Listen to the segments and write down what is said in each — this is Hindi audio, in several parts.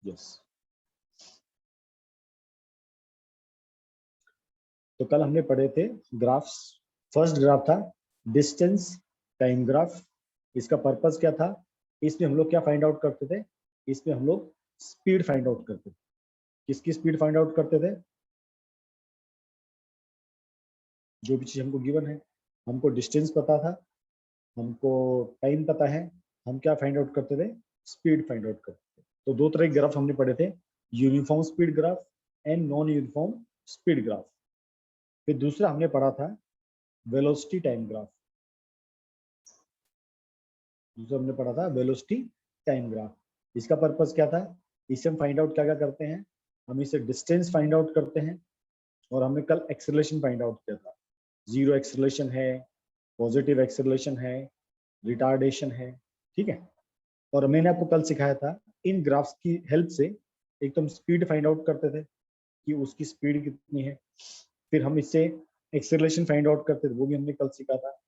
यस। तो कल हमने पढ़े थे ग्राफ्स। फर्स्ट ग्राफ था डिस्टेंस टाइम ग्राफ। इसका पर्पस क्या था? इसमें हम लोग क्या फाइंड आउट करते थे? इसमें हम लोग स्पीड फाइंड आउट करते थे। किसकी स्पीड फाइंड आउट करते थे? जो भी चीज हमको गिवन है, हमको डिस्टेंस पता था, हमको टाइम पता है, हम क्या फाइंड आउट करते थे? स्पीड फाइंड आउट करते थे। तो दो तरह के ग्राफ हमने पढ़े थे, uniform speed graph and non uniform speed graph. फिर दूसरा हमने पढ़ा था वेलोसिटी टाइम ग्राफ। दूसरा हमने पढ़ा था वेलोसिटी टाइम ग्राफ। इसका पर्पस क्या था? इसे हम फाइंड आउट क्या क्या करते हैं? हम इसे डिस्टेंस फाइंड आउट करते हैं, और हमने कल एक्सेलरेशन फाइंड आउट किया था। जीरो एक्सेलरेशन है, पॉजिटिव एक्सेलरेशन है, रिटार्डेशन है, ठीक है। और मैंने आपको कल सिखाया था इन ग्राफ्स की हेल्प से एक तो हम स्पीड फाइंड आउट करते थे कि उसकी स्पीड कितनी है, फिर हम इससे एक्सेलरेशन फाइंड आउट करते थे, वो भी हमने कल सीखा था।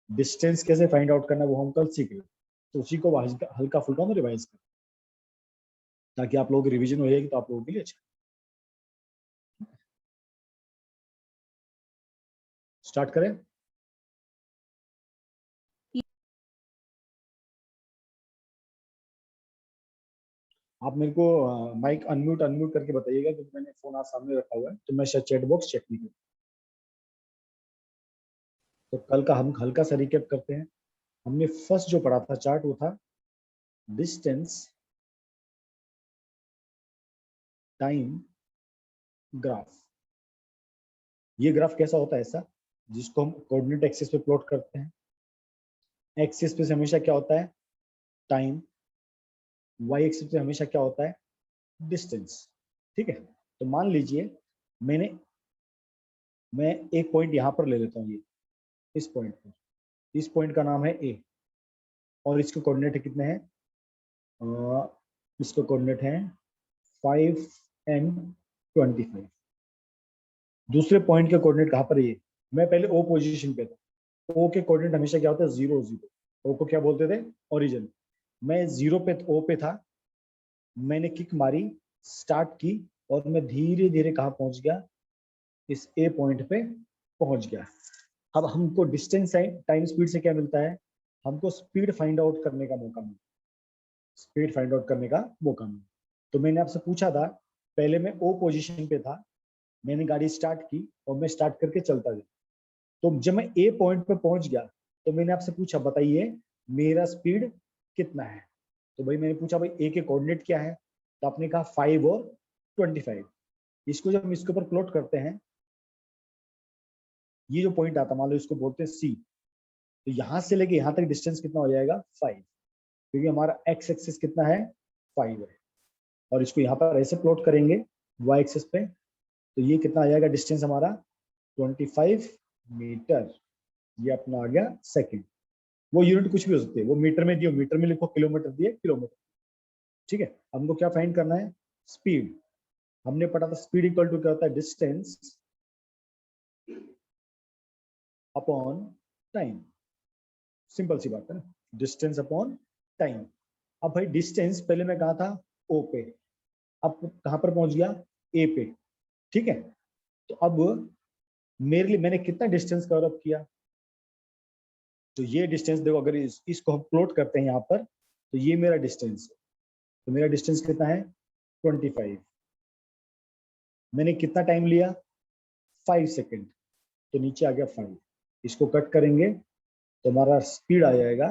डिस्टेंस कैसे फाइंड आउट करना वो हम कल सीख रहे, तो उसी को हल्का फुल्का में रिवाइज कर, ताकि आप लोगों की रिवीजन हो जाएगी, तो आप लोगों के लिए अच्छा। स्टार्ट करें? आप मेरे को माइक अनम्यूट अनम्यूट करके बताइएगा, क्योंकि मैंने फोन आप सामने रखा हुआ है, तो मैं शायद चैट बॉक्स चेक नहीं करूँ। तो कल का हम हल्का सा रिकैप करते हैं। हमने फर्स्ट जो पढ़ा था चार्ट वो था डिस्टेंस टाइम ग्राफ। ये ग्राफ कैसा होता है? ऐसा जिसको हम कोऑर्डिनेट एक्सिस पे प्लॉट करते हैं। एक्सिस पे हमेशा क्या होता है? टाइम। वाई एक्सिस पे हमेशा क्या होता है? डिस्टेंस। ठीक है। तो मान लीजिए मैं एक पॉइंट यहाँ पर ले लेता हूँ, ये इस पॉइंट पर। इस पॉइंट का नाम है ए, और इसके कोऑर्डिनेट कितने हैं? इसके कोऑर्डिनेट हैं 5 and 25। दूसरे पॉइंट के कोऑर्डिनेट कहाँ पर है? ये मैं पहले ओ पोजीशन पे था। ओ के कोऑर्डिनेट हमेशा क्या होता है? 0 0। ओ को क्या बोलते थे? ओरिजिन। मैं 0 पे ओ पे था, मैंने किक मारी, स्टार्ट की, और मैं धीरे धीरे कहाँ पहुंच गया? इस ए पॉइंट पे पहुंच गया। अब हमको डिस्टेंस टाइम स्पीड से क्या मिलता है? हमको स्पीड फाइंड आउट करने का मौका मिलता है। स्पीड फाइंड आउट करने का मौका मिलता। तो मैंने आपसे पूछा था, पहले मैं ओ पोजीशन पे था, मैंने गाड़ी स्टार्ट की और मैं स्टार्ट करके चलता गया। तो जब मैं ए पॉइंट पे पहुंच गया, तो मैंने आपसे पूछा बताइए मेरा स्पीड कितना है? तो भाई मैंने पूछा भाई ए के कोऑर्डिनेट क्या है? तो आपने कहा 5 और 25। इसको जब हम इसके ऊपर प्लॉट करते हैं, ये जो पॉइंट आता मान लो इसको बोलते हैं सी, तो यहां से लेके यहां तक डिस्टेंस कितना हो जाएगा? 5, क्योंकि हमारा एक्स एक्सिस कितना है? 5 है। और इसको यहाँ पर ऐसे प्लॉट करेंगे वाई एक्सिस पे, तो ये कितना आ जाएगा डिस्टेंस हमारा? 25 मीटर। ये अपना आ गया सेकंड। वो यूनिट कुछ भी हो सकती है, वो मीटर में दियो मीटर में लिखो, किलोमीटर दिए किलोमीटर। ठीक है। हमको क्या फाइंड करना है? स्पीड। हमने पढ़ा था स्पीड इक्वल टू क्या होता है? Distance upon time. सिंपल सी बात है ना, डिस्टेंस अपॉन टाइम। अब भाई डिस्टेंस पहले मैं कहा था ओ पे, अब कहां पर पहुंच गया? ए पे। ठीक है। तो अब मेरे लिए मैंने कितना डिस्टेंस कवर अप किया? तो ये डिस्टेंस देखो, अगर इसको हम प्लॉट करते हैं यहाँ पर, तो ये मेरा डिस्टेंस है। तो मेरा डिस्टेंस कितना है? 25। मैंने कितना टाइम लिया? 5 सेकेंड। तो नीचे आ गया 5। इसको कट करेंगे तो हमारा स्पीड आ जाएगा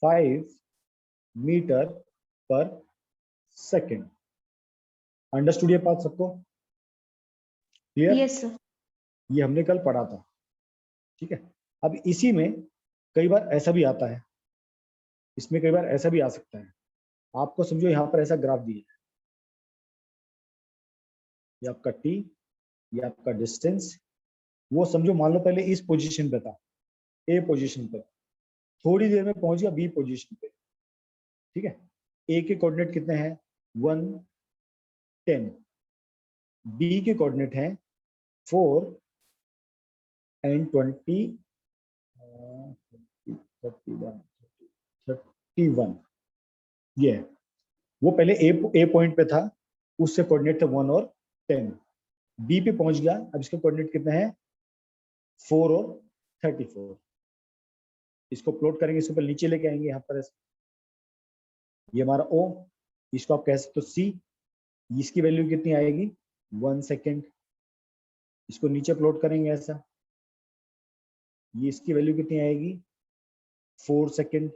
5 मीटर पर सेकेंड। अंडरस्टूड ये बात सबको? क्लियर? Yes sir. ये हमने कल पढ़ा था। ठीक है। अब इसी में कई बार ऐसा भी आता है, इसमें कई बार ऐसा भी आ सकता है। आपको समझो यहाँ पर ऐसा ग्राफ दिया है, ये आपका टी, ये आपका डिस्टेंस। वो समझो मान लो पहले इस पोजीशन पे था, ए पोजीशन पे, थोड़ी देर में पहुंच गया बी पोजीशन पे। ठीक है। ए के कोऑर्डिनेट कितने हैं? 1 10। बी के कोऑर्डिनेट हैं 4 and 20 31 31। ये है। वो पहले ए पॉइंट पे था, उससे कोऑर्डिनेट थे 1 और 10, बी पे पहुंच गया, अब इसके कोऑर्डिनेट कितने हैं 4 और 34। इसको प्लॉट करेंगे, इसको नीचे लेके आएंगे यहाँ पर ऐसे, ये हमारा ओ, इसको आप कह सकते हो सी, इसकी वैल्यू कितनी आएगी 1 सेकेंड, इसको नीचे प्लॉट करेंगे ऐसा, ये इसकी वैल्यू कितनी आएगी 4 सेकेंड,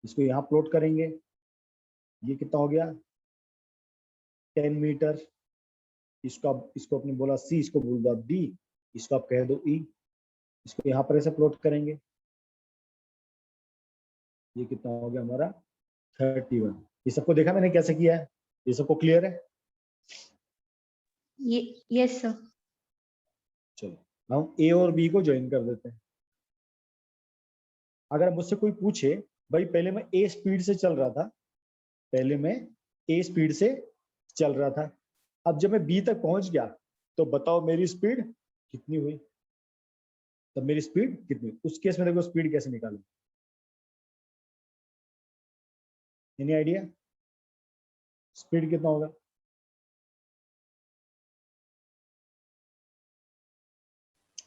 इसको यहाँ प्लॉट करेंगे, ये कितना हो गया 10 मीटर, इसको अपने बोला सी, इसको बोल दो डी, इसको आप कह दो ई, इसको यहाँ पर ऐसे प्लॉट करेंगे, ये कितना हो गया हमारा 31। ये सबको देखा मैंने कैसे किया है, ये सबको क्लियर है? Yes sir. चलो हम ए और बी को ज्वाइन कर देते हैं। अगर मुझसे कोई पूछे भाई पहले मैं ए स्पीड से चल रहा था, पहले मैं ए स्पीड से चल रहा था, अब जब मैं बी तक पहुंच गया तो बताओ मेरी स्पीड कितनी हुई, तब मेरी स्पीड कितनी, उस केस में देखो स्पीड कैसे निकालें, एनी आइडिया स्पीड कितना होगा?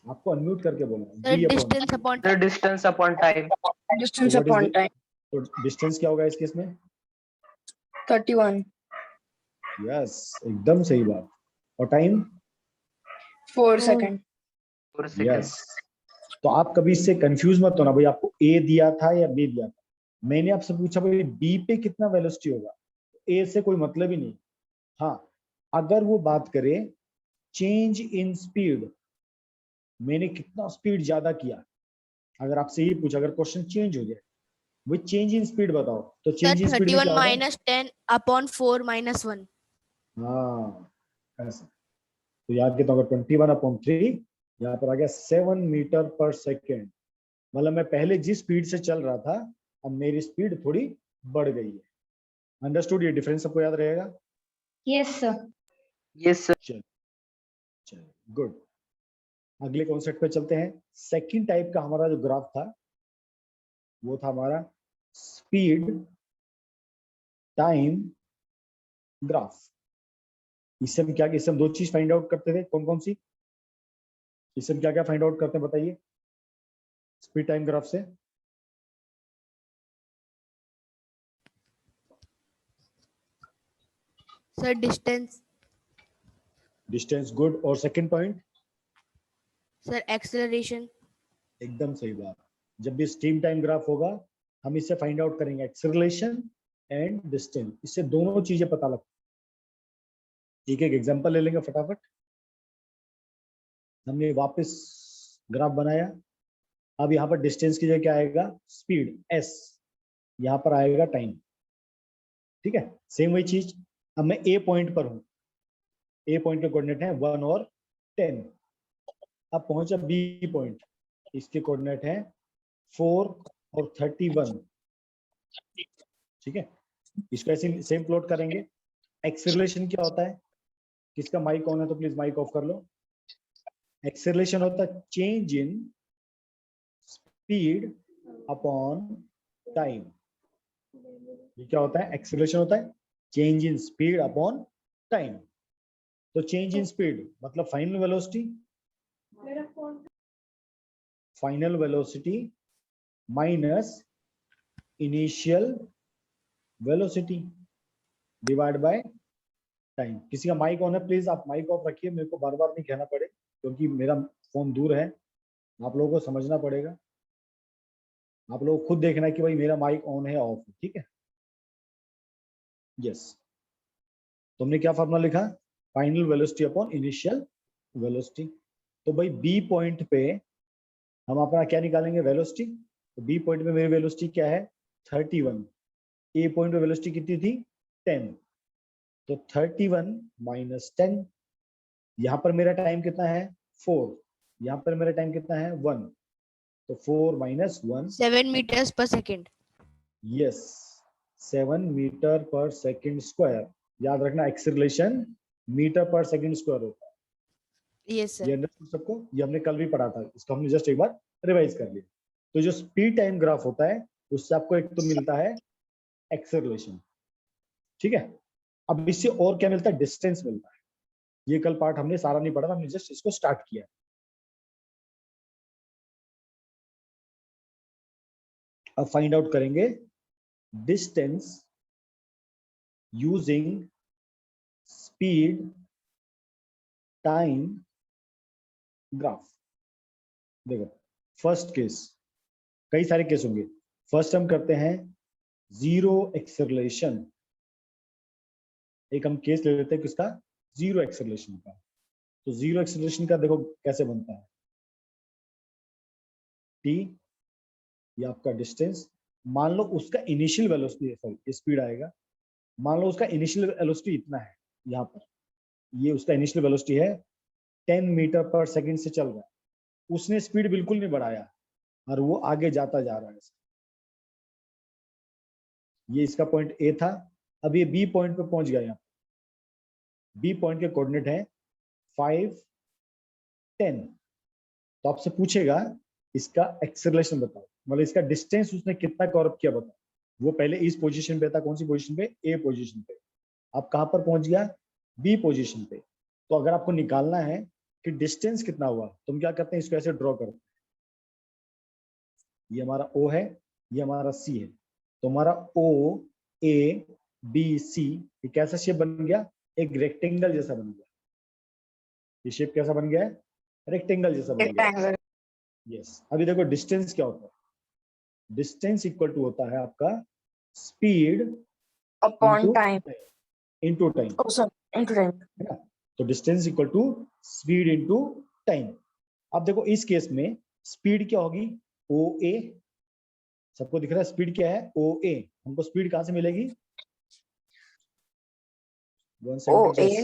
आपको अनम्यूट करके बोलना, distance upon time. Distance upon time. Distance upon time. तो डिस्टेंस क्या होगा इस केस में? 31। यस, एकदम सही बात। और टाइम 4 सेकंड। यस। तो आप कभी इससे कंफ्यूज मत होना भाई आपको ए दिया था या बी दिया था, मैंने आपसे पूछा भाई बी पे कितना वेलोसिटी होगा, ए से कोई मतलब ही नहीं। हाँ, अगर वो बात करे चेंज इन स्पीड, मैंने कितना स्पीड ज्यादा किया, अगर आपसे ये पूछा, अगर क्वेश्चन चेंज हो जाए वो चेंज इन स्पीड बताओ, तो change in speed 31 minus 10 upon 4 minus 1। हाँ ऐसा, तो याद कितना होगा 21/3, यहाँ पर आ गया 7 मीटर पर सेकेंड, मतलब मैं पहले जिस स्पीड से चल रहा था अब मेरी स्पीड थोड़ी बढ़ गई है। अंडरस्टूड? ये डिफरेंस सबको याद रहेगा? Yes sir. Yes sir. चलो गुड, अगले कॉन्सेप्ट पे चलते हैं। सेकंड टाइप का हमारा जो ग्राफ था वो था हमारा स्पीड टाइम ग्राफ। इससे हम दो चीज फाइंड आउट करते थे, कौन कौन सी? इससे हम क्या क्या फाइंड आउट करते हैं बताइए स्पीड टाइम ग्राफ से? Sir distance. Distance, good. और सेकंड पॉइंट? Sir acceleration. एकदम सही बात। जब भी स्ट्रीम टाइम ग्राफ होगा हम इससे फाइंड आउट करेंगे एक्सेलरेशन एंड डिस्टेंस, इससे दोनों चीजें पता लगती। एक एक एग्जांपल ले लेंगे फटाफट। हमने वापस ग्राफ बनाया, अब यहाँ पर डिस्टेंस की जगह क्या आएगा स्पीड एस, यहाँ पर आएगा टाइम, ठीक है। सेम वही चीज, अब मैं ए पॉइंट पर हूँ, ए पॉइंट के कोऑर्डिनेट है 1 और 10, अब पहुंचा बी पॉइंट, इसके कोऑर्डिनेट है 4 और 31, ठीक है। इसको ऐसे सेम प्लॉट करेंगे। एक्सेलरेशन क्या होता है? किसका माइक ऑन है तो प्लीज माइक ऑफ कर लो। एक्सेलरेशन होता है change in speed upon time. ये क्या होता है? एक्सेलरेशन होता है change in speed upon time. तो चेंज इन स्पीड मतलब final velocity minus initial velocity divide by time. किसी का माइक ऑन है प्लीज आप माइक ऑफ रखिए, मेरे को बार बार नहीं कहना पड़े क्योंकि मेरा फोन दूर है, आप लोगों को समझना पड़ेगा, आप लोगों को खुद देखना है कि भाई मेरा माइक ऑन है ऑफ है, ठीक है। यस, तुमने क्या फॉर्मूला लिखा? Final velocity upon initial velocity. तो भाई बी पॉइंट पे हम अपना क्या निकालेंगे वेलोसिटी, तो बी पॉइंट पे मेरी वेलोसिटी क्या है 31, ए पॉइंट पे वेलोसिटी कितनी थी 10, तो 31 माइनस 10, यहाँ पर मेरा टाइम कितना है 4, यहाँ पर मेरा टाइम कितना है 1, तो 4 माइनस 1 7 मीटर्स पर सेकंड। यस, 7 मीटर पर सेकंड स्क्वायर। याद रखना एक्सेलरेशन मीटर पर सेकंड स्क्वायर होता है। यस ये सर। अंडरस्टूड सबको? ये हमने कल भी पढ़ा था, इसको हमने जस्ट एक बार रिवाइज कर लिया। तो जो स्पीड टाइम ग्राफ होता है उससे आपको एक तो मिलता है एक्सेलरेशन, ठीक है, अब इससे और क्या मिलता है, डिस्टेंस मिलता है। ये कल पार्ट हमने सारा नहीं पढ़ा था, हमने जस्ट इसको स्टार्ट किया। अब फाइंड आउट करेंगे distance using speed time graph. देखो फर्स्ट केस, कई सारे केस होंगे। फर्स्ट हम करते हैं जीरो एक्सेलरेशन। एक हम केस ले लेते हैं किसका, जीरो एक्सेलरेशन का। तो जीरो एक्सेलरेशन का देखो कैसे बनता है, टी ये आपका डिस्टेंस, मान लो उसका इनिशियल वेलोसिटी, सॉरी स्पीड आएगा, मान लो उसका इनिशियल वेलोसिटी इतना है, यहाँ पर ये उसका इनिशियल वेलोसिटी है 10 मीटर पर सेकंड से चल रहा है, उसने स्पीड बिल्कुल नहीं बढ़ाया और वो आगे जाता जा रहा है। ये इसका पॉइंट ए था, अब ये बी पॉइंट पे पहुंच गया। यहाँ बी पॉइंट के कोऑर्डिनेट है 5, 10। तो आपसे पूछेगा इसका एक्सेलरेशन बताओ, मतलब इसका डिस्टेंस उसने कितना कवर अप किया बताओ। वो पहले इस पोजीशन पे था, कौन सी पोजीशन पे, ए पोजीशन पे। अब कहां पर पहुंच गया, बी पोजीशन पे। तो अगर आपको निकालना है कि डिस्टेंस कितना हुआ, तो हम क्या करते हैं, इसको ऐसे ड्रॉ करते हैं। ये हमारा ओ है, ये हमारा सी है। तो हमारा ओ ए बी सी ये कैसा शेप बन गया, एक रेक्टेंगल जैसा बन गया। ये शेप कैसा बन गया है, रेक्टेंगल जैसा बन गया। रेक्टेंगल। यस, अभी देखो डिस्टेंस क्या होता है, डिस्टेंस इक्वल टू होता है आपका speed upon time, into time, oh sorry into time. है ना। तो distance equal to speed into time. अब देखो इस केस में स्पीड क्या होगी, ओ ए, सबको दिख रहा है स्पीड क्या है, ओ ए। हमको स्पीड कहां से मिलेगी, ओ ए,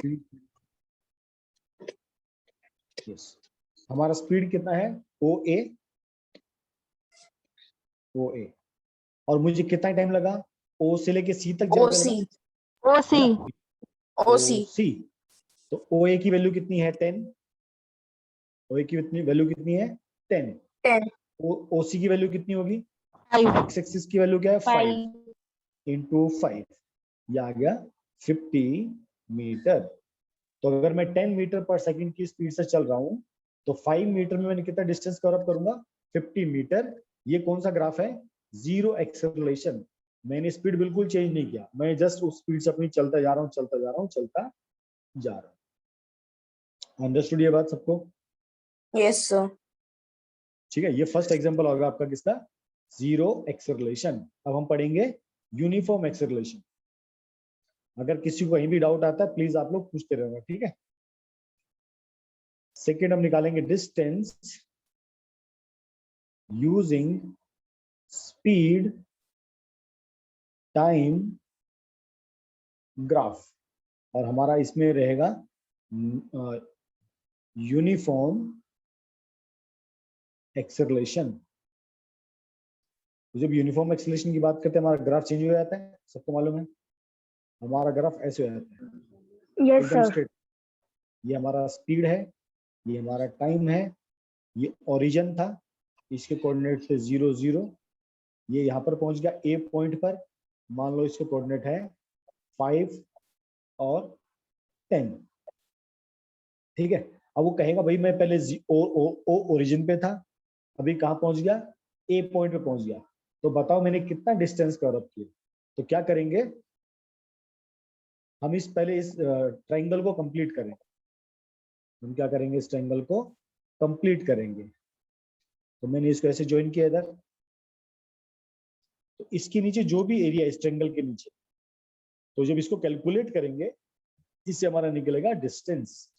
यस, हमारा स्पीड कितना है, ओ ए, ओ ए। और मुझे कितना टाइम लगा, ओ से लेके सी तक ओ जाने सी, लगा, ओ सी, ओ सी। सी। तो ओ ए की वैल्यू कितनी है, 10। ओ ए की वैल्यू कितनी है, 10। 10, ओ सी की वैल्यू कितनी होगी, 5, एक्स एक्सिस की वैल्यू क्या है, 5 5, इंटू 5, ये आ गया 50 मीटर। तो अगर मैं 10 मीटर पर सेकंड की स्पीड से चल रहा हूं, तो 5 मीटर में मैंने कितना डिस्टेंस कवर अप करूंगा, 50 मीटर। ये कौन सा ग्राफ है, जीरो एक्सेलरेशन। मैंने स्पीड बिल्कुल चेंज नहीं किया, मैं जस्ट उस स्पीड से अपनी चलता जा रहा हूँ, चलता जा रहा हूँ, चलता जा रहा हूँ। अंडरस्टूड ये बात सबको, यस सर। ठीक है। ये फर्स्ट एग्जांपल होगा आपका किसका, जीरो एक्सेलरेशन। अब हम पढ़ेंगे यूनिफॉर्म एक्सेलरेशन। अगर किसी को कहीं भी डाउट आता है प्लीज आप लोग पूछते रहना, ठीक है। सेकेंड हम निकालेंगे distance using speed time graph, और हमारा इसमें रहेगा यूनिफॉर्म एक्सेलरेशन। जब यूनिफॉर्म एक्सेलरेशन की बात करते हैं हमारा ग्राफ चेंज हो जाता है, सबको मालूम है। हमारा ग्राफ ऐसे हो जाता है, यस एकदम सर। स्ट्रेट। ये हमारा स्पीड है, ये हमारा टाइम है, ये ओरिजिन था, इसके कोऑर्डिनेट थे 0 0। ये यहाँ पर पहुंच गया ए पॉइंट पर, मान लो इसके कोऑर्डिनेट है 5 और 10, ठीक है। अब वो कहेगा भाई मैं पहले ओ ओरिजिन पे था, अभी कहाँ पहुंच गया, ए पॉइंट पे पहुंच गया, तो बताओ मैंने कितना डिस्टेंस कवर अप किया। तो क्या करेंगे, हम पहले इस ट्राइंगल को कंप्लीट करें। हम क्या करेंगे, इस ट्राइंगल को कंप्लीट करेंगे। तो मैंने इसको ऐसे ज्वाइन किया इधर, तो इसके नीचे जो भी एरिया इस ट्रायंगल के नीचे, तो जब इसको कैलकुलेट करेंगे इससे हमारा निकलेगा डिस्टेंस।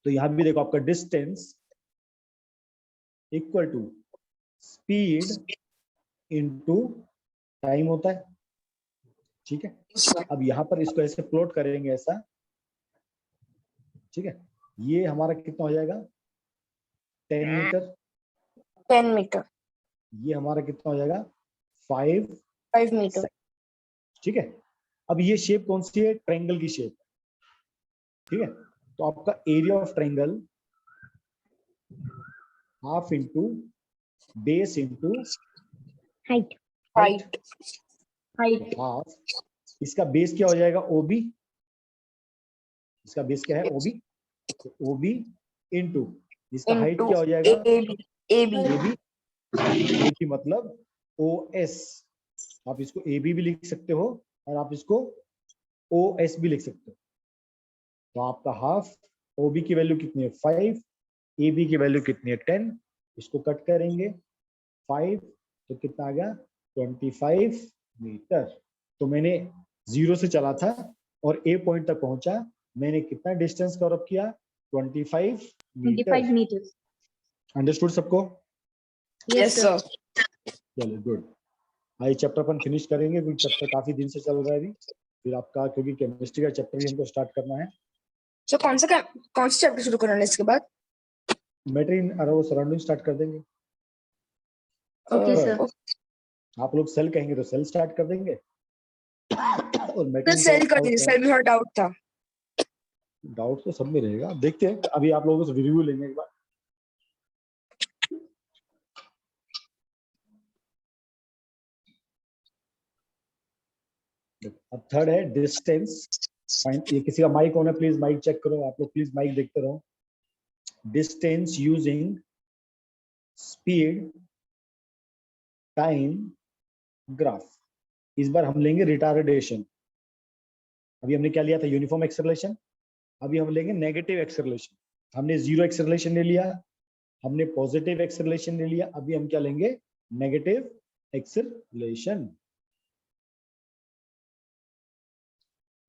तो यहां भी देखो आपका distance equal to speed into time होता है, ठीक है। अब यहां पर इसको ऐसे प्लॉट करेंगे ऐसा, ठीक है। ये हमारा कितना हो जाएगा, 10 मीटर। 10 मीटर, ये हमारा कितना हो जाएगा, 5 5 मीटर। ठीक है। अब ये शेप कौन सी है, ट्रायंगल की शेप, ठीक है। तो आपका area of triangle half into base into height, height, height, half इसका बेस क्या हो जाएगा, ओबी, इसका बेस क्या है, ओबी, ओबी इंटू इसका हाइट क्या हो जाएगा, AB ए की मतलब ओ एस, आप इसको ए बी भी लिख सकते हो और आप इसको ओ एस भी लिख सकते हो। तो आपका हाफ, ओ बी की वैल्यू कितनी है 5, ए बी की वैल्यू कितनी है 10, इसको कट करेंगे 5 तो कितना आ गया 25 मीटर। तो मैंने 0 से चला था और ए पॉइंट तक पहुंचा, मैंने कितना डिस्टेंस कवर अप किया 25 मीटर। meters. अंडरस्टूड सबको? Yes, sir. चलो गुड। आई चैप्टर अपन फिनिश करेंगे क्योंकि चैप्टर काफी दिन से चल रहा है अभी, फिर आपका क्योंकि केमिस्ट्री का चैप्टर भी हमको स्टार्ट करना है। So कौन सा चैप्टर शुरू करना है इसके बाद? Matter in around surrounding start कर देंगे। Okay, sir. sir. आप लोग सेल कहेंगे तो सेल स्टार्ट कर देंगे और तो मैटर सेल कर दीजिए, सेल में थोड़ा डाउट था। डाउट तो सब में रहेगा, देखते हैं अभी आप लोगों से रिव्यू लेंगे एक बार। अब थर्ड है डिस्टेंस। ये किसी का माइक ऑन है, प्लीज माइक चेक करो, आप लोग प्लीज माइक देखते रहो। Distance using speed time graph. इस बार हम लेंगे रिटार्डेशन। अभी हमने क्या लिया था, यूनिफॉर्म एक्सेलरेशन, अभी हम लेंगे नेगेटिव एक्सेलरेशन। हमने जीरो एक्सेलरेशन ले लिया, हमने पॉजिटिव एक्सेलरेशन ले लिया, अभी हम क्या लेंगे, नेगेटिव एक्सेलरेशन।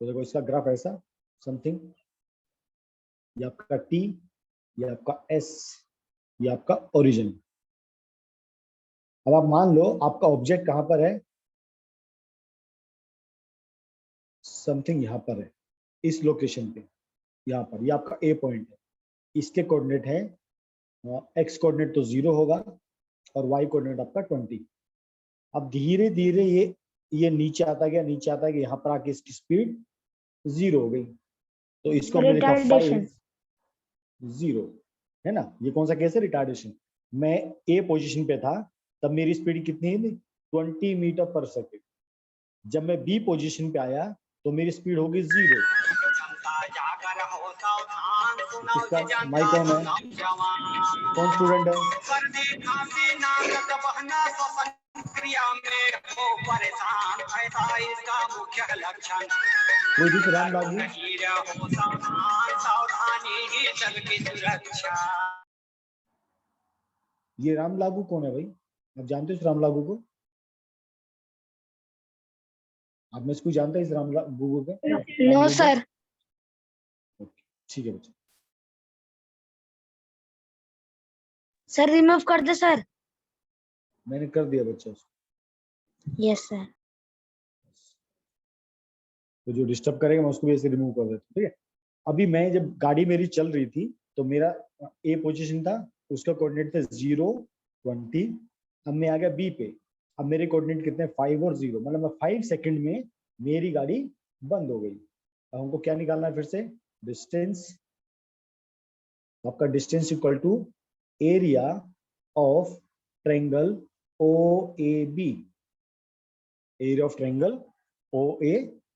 तो देखो इसका ग्राफ ऐसा समथिंग, ये आपका टी, ये आपका एस, ये आपका ओरिजिन। अब आप मान लो आपका ऑब्जेक्ट कहां पर है, समथिंग यहां पर है, इस लोकेशन पे, यहाँ पर, ये आपका ए पॉइंट है, इसके कोऑर्डिनेट है एक्स कोऑर्डिनेट तो 0 होगा और वाई कोऑर्डिनेट आपका 20। अब धीरे धीरे ये नीचे आता गया, नीचे आता गया, यहाँ पर आके इसकी स्पीड 0 हो गई, तो इसको हमने लिखा 5 0 है ना। ये कौन सा केस है, रिटार्डेशन। मैं ए पोजीशन पे था तब मेरी स्पीड कितनी है 20 मीटर पर सेकेंड। जब मैं बी पोजीशन पे आया तो मेरी स्पीड होगी 0। किसका माइक ऑन है, कौन स्टूडेंट है? कोई भी राम लागू? ये राम लागू कौन है भाई, आप जानते हो इस राम लागू को? आप में से कोई जानता है इस राम लागू को? No, sir. ठीक है बच्चा। Sir, remove कर दे sir. मैंने कर दिया बच्चा उसको। Yes, sir. तो जो डिस्टर्ब करेगा मैं उसको भी ऐसे रिमूव कर देता हूँ, ठीक है। अभी मैं जब गाड़ी मेरी चल रही थी तो मेरा ए पोजीशन था, उसका कोऑर्डिनेट थे 0 20। अब मैं आ गया बी पे, अब मेरे कोऑर्डिनेट कितने 5 और 0, मतलब 5 सेकंड में मेरी गाड़ी बंद हो गई। अब हमको क्या निकालना है फिर से, डिस्टेंस। आपका distance equal to area of triangle O A B, area of triangle O A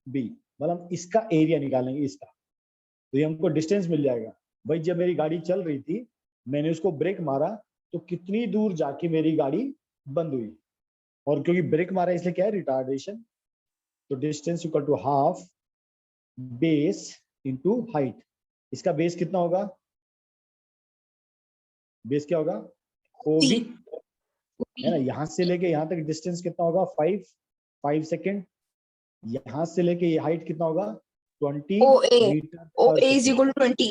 B, मतलब इसका एरिया निकालेंगे इसका, तो ये हमको डिस्टेंस मिल जाएगा। भाई जब मेरी गाड़ी चल रही थी मैंने उसको ब्रेक मारा तो कितनी दूर जाके मेरी गाड़ी बंद हुई, और क्योंकि ब्रेक मारा इसलिए क्या है, रिटार्डेशन। तो distance equal to half base into height. इसका बेस कितना होगा, बेस क्या होगा, ओबी है ना। यहां से लेके यहां तक डिस्टेंस कितना होगा 5 सेकेंड। यहां से लेके ये हाइट कितना होगा 20 OA metre OA is equal to 20.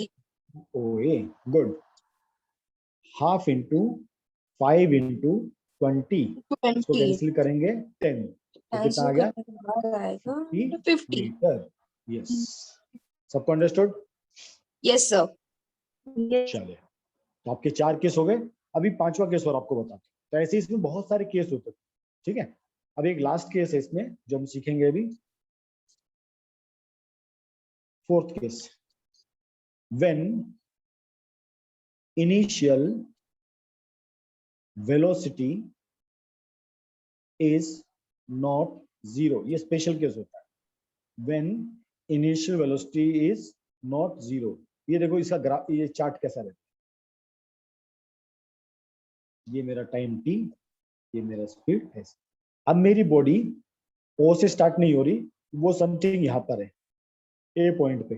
OA, good. Half into 5 into 20, इसको 20. कैंसिल करेंगे 10, तो कितना आ गया 50. मीटर। यस, सबको अंडरस्टूड? Yes, sir. चले, तो आपके 4 केस हो गए। अभी 5वां केस और आपको बताते हैं। तो ऐसे इसमें बहुत सारे केस होते हैं, ठीक है। अब एक लास्ट केस है इसमें जो हम सीखेंगे अभी, 4th case. When initial velocity is not 0, ये स्पेशल केस होता है। when initial velocity is not zero। ये देखो इसका ग्राफ, ये चार्ट कैसा रहता है, ये मेरा टाइम t, ये मेरा स्पीड s। अब मेरी बॉडी O से स्टार्ट नहीं हो रही, वो समथिंग यहाँ पर है A पॉइंट पे,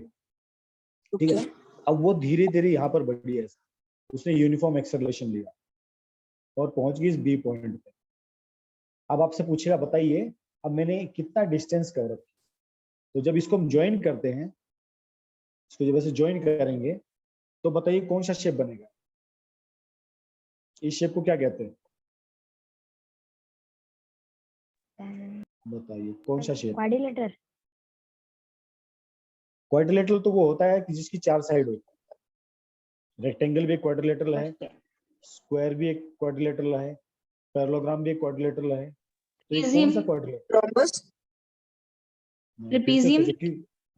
ठीक है। अब वो धीरे धीरे यहाँ पर बढ़ी है, उसने यूनिफॉर्म एक्सेलरेशन लिया और पहुंच गई इस B पॉइंट पे। अब आपसे पूछेगा बताइए अब मैंने कितना डिस्टेंस कवर किया। तो जब इसको हम ज्वाइन करते हैं, इसको जब ऐसे ज्वाइन करेंगे तो बताइए कौन सा शेप बनेगा। इस शेप को क्या कहते हैं, बताइए कौन सा शेप। क्वाड्रिलेटर। क्वाड्रिलेटरल तो वो होता है कि जिसकी 4 साइड होती है। रेक्टेंगल भी एक क्वाड्रिलेटरल है, स्क्वायर भी एक क्वाड्रिलेटरल है, पैरेललोग्राम भी एक क्वाड्रिलेटरल है। तो ये कौन सा quadrilateral? Rhombus. Trapezium.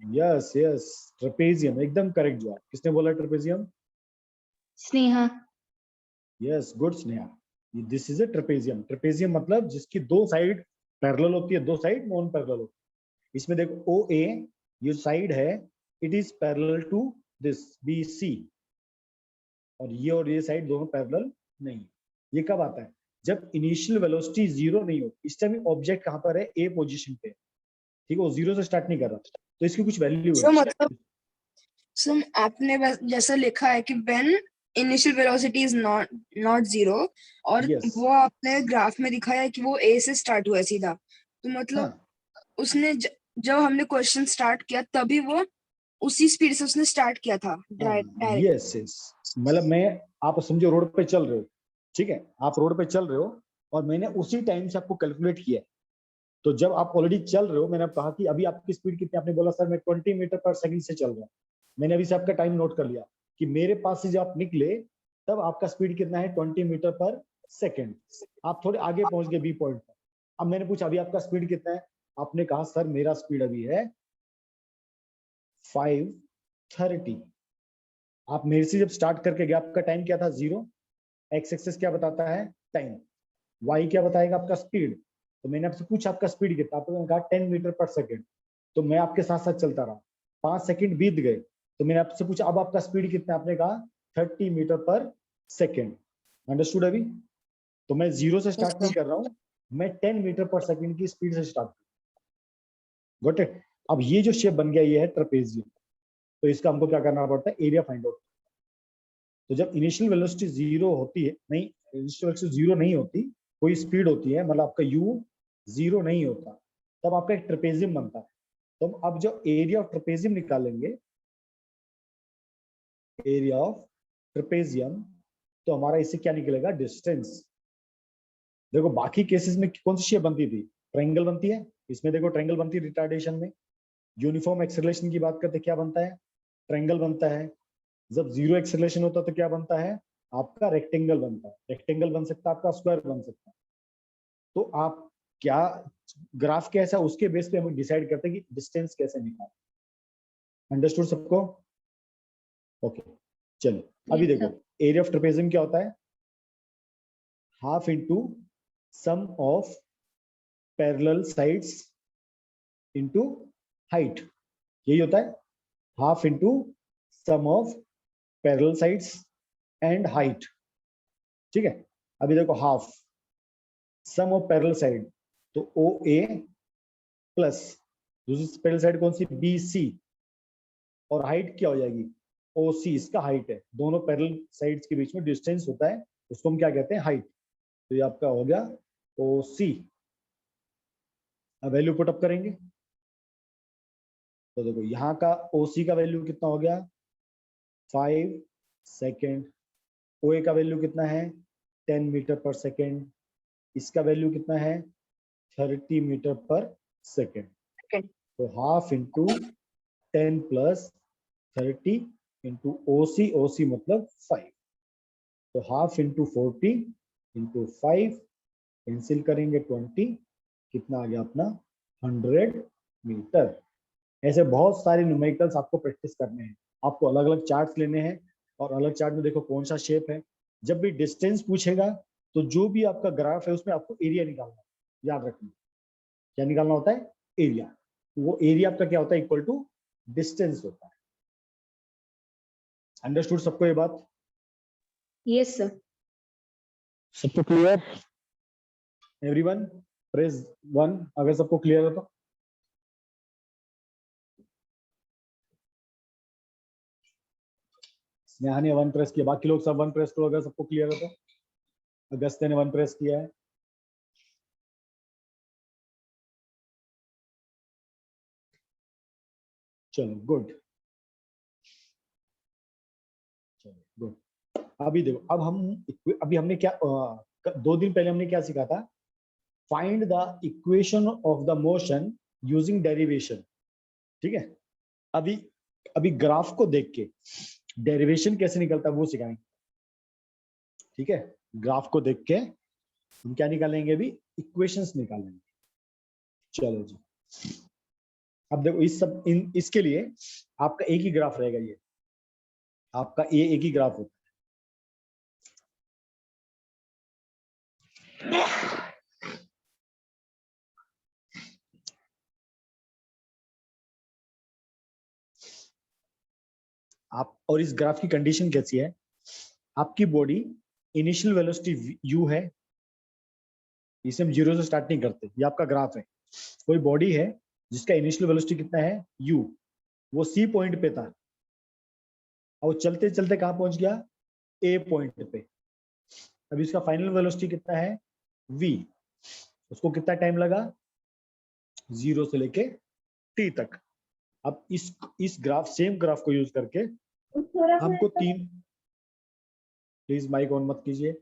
Yes yes, trapezium, एकदम करेक्ट जवाब। किसने बोला trapezium? Sneha. Yes, good Sneha. This is a trapezium. Trapezium मतलब जिसकी 2 साइड पैरेलल होती है, 2 साइड नॉन पैरेलल होती है। इसमें देखो ओ ए ये साइड है, it is parallel to this B C, और ये साइड दोनों पैरेलल नहीं है। ये कब आता है? जब इनिशियल वेलोसिटी 0 नहीं होती। इस टाइम ऑब्जेक्ट कहां पर है? ए पोजीशन पे, ठीक है, वो 0 से स्टार्ट नहीं कर रहा, तो इसकी कुछ वैल्यू So है। मतलब आपने जैसा लिखा है कि when initial velocity is not zero, और Yes. वो आपने ग्राफ में दिखाया है कि वो A से स्टार्ट हुआ है सीधा, तो मतलब हाँ, उसने जब हमने क्वेश्चन स्टार्ट किया तभी वो उसी स्पीड से उसने स्टार्ट किया था डायरेक्ट। यस यस, मतलब मैं, आप समझो रोड पे चल रहे हो, ठीक है, आप रोड पे चल रहे हो और मैंने उसी टाइम से आपको कैलकुलेट किया। तो जब आप ऑलरेडी चल रहे हो, मैंने कहा कि अभी आपकी स्पीड कितनी, आपने बोला सर मैं 20 मीटर पर सेकंड से चल रहा हूँ। मैंने अभी से आपका टाइम नोट कर लिया कि मेरे पास से जब आप निकले तब आपका स्पीड कितना है, 20 मीटर पर सेकंड। आप थोड़े आगे पहुंच गए बी पॉइंट पर। अब मैंने पूछा अभी आपका स्पीड कितना है, आपने कहा सर मेरा स्पीड अभी है 5:30। आप मेरे से जब स्टार्ट करके गए, आपका टाइम क्या था? 0। एक्स एक्सिस क्या बताता है? टाइम। वाई क्या बताएगा? आपका स्पीड। तो मैंने आपसे पूछा आपका स्पीड कितना, आपने कहा 10 मीटर पर सेकंड। तो मैं आपके साथ साथ चलता रहा, 5 सेकंड बीत गए, तो मैंने आपसे पूछा अब आपका स्पीड कितना, आपने कहा 30 मीटर पर सेकंड। अंडरस्टूड अभी? तो मैं 0 से स्टार्ट नहीं कर रहा हूं, मैं 10 मीटर पर सेकंड की स्पीड से स्टार्ट। Got it? अब ये जो शेप बन गया ये है ट्रेपेजियम। तो इसका हमको क्या करना पड़ता है? Area find out. तो जब इनिशियल वेलोसिटी 0 होती है, नहीं इनिशियल वेलोसिटी 0 नहीं होती, कोई स्पीड होती है, मतलब आपका u 0 नहीं होता, तब आपका एक ट्रेपेजियम बनता है। तो अब जो एरिया ऑफ ट्रेपेजियम निकालेंगे, एरिया ऑफ ट्रेपेजियम, तो हमारा इससे क्या निकलेगा? डिस्टेंस। देखो बाकी केसेस में कौन सी शेप बनती थी? ट्रायंगल बनती है। इसमें देखो ट्रायंगल बनती है रिटार्डेशन में। यूनिफॉर्म एक्सेलरेशन की बात करते क्या बनता है? ट्रायंगल बनता है। जब 0 एक्सेलरेशन होता है तो क्या बनता है? आपका रेक्टेंगल बनता है। रेक्टेंगल बन सकता है, आपका स्क्वायर बन सकता है। तो आप क्या ग्राफ कैसा, उसके बेस पे हम डिसाइड करते हैं कि डिस्टेंस कैसे निकालें। अंडरस्टूड सबको? ओके, चलो अभी देखो एरिया ऑफ ट्रेपेजियम क्या होता है? Half into sum of parallel sides into height, यही होता है। Half into sum of parallel sides and height, ठीक है। अभी देखो half sum of parallel side, तो ओ ए प्लस दूसरी पैरेलल साइड कौन सी? बी सी, और हाइट क्या हो जाएगी? ओ सी, इसका हाइट है। दोनों पैरेलल साइड्स के बीच में डिस्टेंस होता है, उसको हम क्या कहते हैं? हाइट। तो ये आपका हो गया ओ सी। अब वैल्यू पुट अप करेंगे तो देखो यहाँ का ओ सी का वैल्यू कितना हो गया? 5 सेकेंड। ओ ए का वैल्यू कितना है? 10 मीटर पर सेकेंड। इसका वैल्यू कितना है? 30 मीटर पर सेकेंड। तो half into 10 plus 30 into O C मतलब 5। तो हाफ इंटू 40 इंटू 5 कैंसिल करेंगे 20, कितना आ गया अपना? 100 मीटर। ऐसे बहुत सारे न्यूमेरिकल्स आपको प्रैक्टिस करने हैं। आपको अलग अलग चार्ट्स लेने हैं और अलग चार्ट में देखो कौन सा शेप है। जब भी डिस्टेंस पूछेगा तो जो भी आपका ग्राफ है उसमें आपको एरिया निकालना है। याद रखना क्या निकालना होता है? एरिया। वो एरिया आपका क्या होता है, इक्वल टू डिस्टेंस होता है। अंडरस्टूड सबको ये बात? Yes, sir. सबको क्लियर? एवरीवन प्रेस 1 अगर सबको क्लियर है तो। स्नेहा ने 1 प्रेस किया, बाकी लोग सब 1 प्रेस करो अगर सबको क्लियर है तो। अगस्त्य ने 1 प्रेस किया है। चलो गुड, चलो गुड। अभी देखो, अभी हमने क्या 2 दिन पहले हमने क्या सीखा था? Find the equation of the motion using derivation. ठीक है, अभी ग्राफ को देख के डेरिवेशन कैसे निकलता है वो सिखाएंगे। ठीक है, ग्राफ को देख के हम क्या निकालेंगे, अभी इक्वेशंस निकालेंगे। चलो जी, अब देखो इसके लिए आपका एक ही ग्राफ रहेगा, ये आपका ये एक ही ग्राफ होता है। आप और इस ग्राफ की कंडीशन कैसी है? आपकी बॉडी इनिशियल वेलोसिटी u है, इसे हम 0 से स्टार्ट नहीं करते, ये आपका ग्राफ है। कोई बॉडी है जिसका इनिशियल वेलोसिटी कितना है u, वो C पॉइंट पे था और चलते चलते कहां पहुंच गया, A पॉइंट पे। अभी इसका फाइनल वेलोसिटी कितना है v, उसको कितना टाइम लगा 0 से लेके t तक। अब इस ग्राफ, सेम ग्राफ को यूज करके हमको प्लीज माइक ऑन मत कीजिए।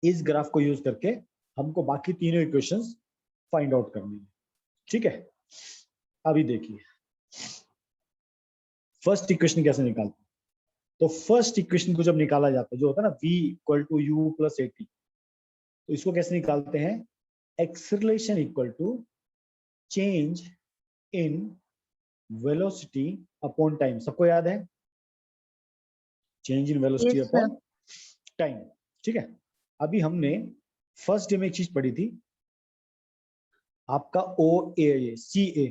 इस ग्राफ को यूज करके हमको बाकी तीनों इक्वेशंस फाइंड आउट करनी है। ठीक है, अभी देखिए फर्स्ट इक्वेशन कैसे निकालते हैं। तो फर्स्ट इक्वेशन को जब निकाला जाता है, जो होता है ना v equal to u plus at, तो इसको कैसे निकालते हैं, acceleration equal to change in velocity upon time. सबको याद है, change in velocity Yes, sir. Upon time. ठीक है, अभी हमने फर्स्ट डे में एक चीज पढ़ी थी, आपका OA CA,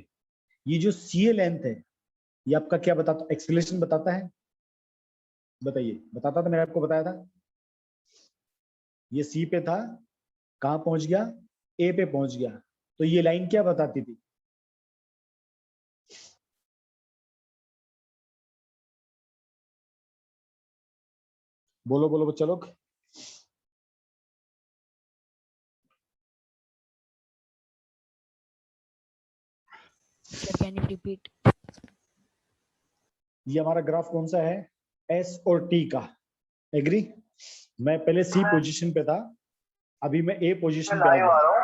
ये जो CA लेंथ है ये आपका क्या बताता, एक्सेलरेशन बताता है? बताइए, बताता था, मैंने आपको बताया था। ये C पे था, कहां पहुंच गया, A पे पहुंच गया, तो ये लाइन क्या बताती थी? बोलो बोलो बच्चा लोग। Sir, can you repeat? ये हमारा ग्राफ कौन सा है, S और T का, एग्री? मैं पहले C पोजीशन पे था, अभी मैं A पोजीशन पे आ गया।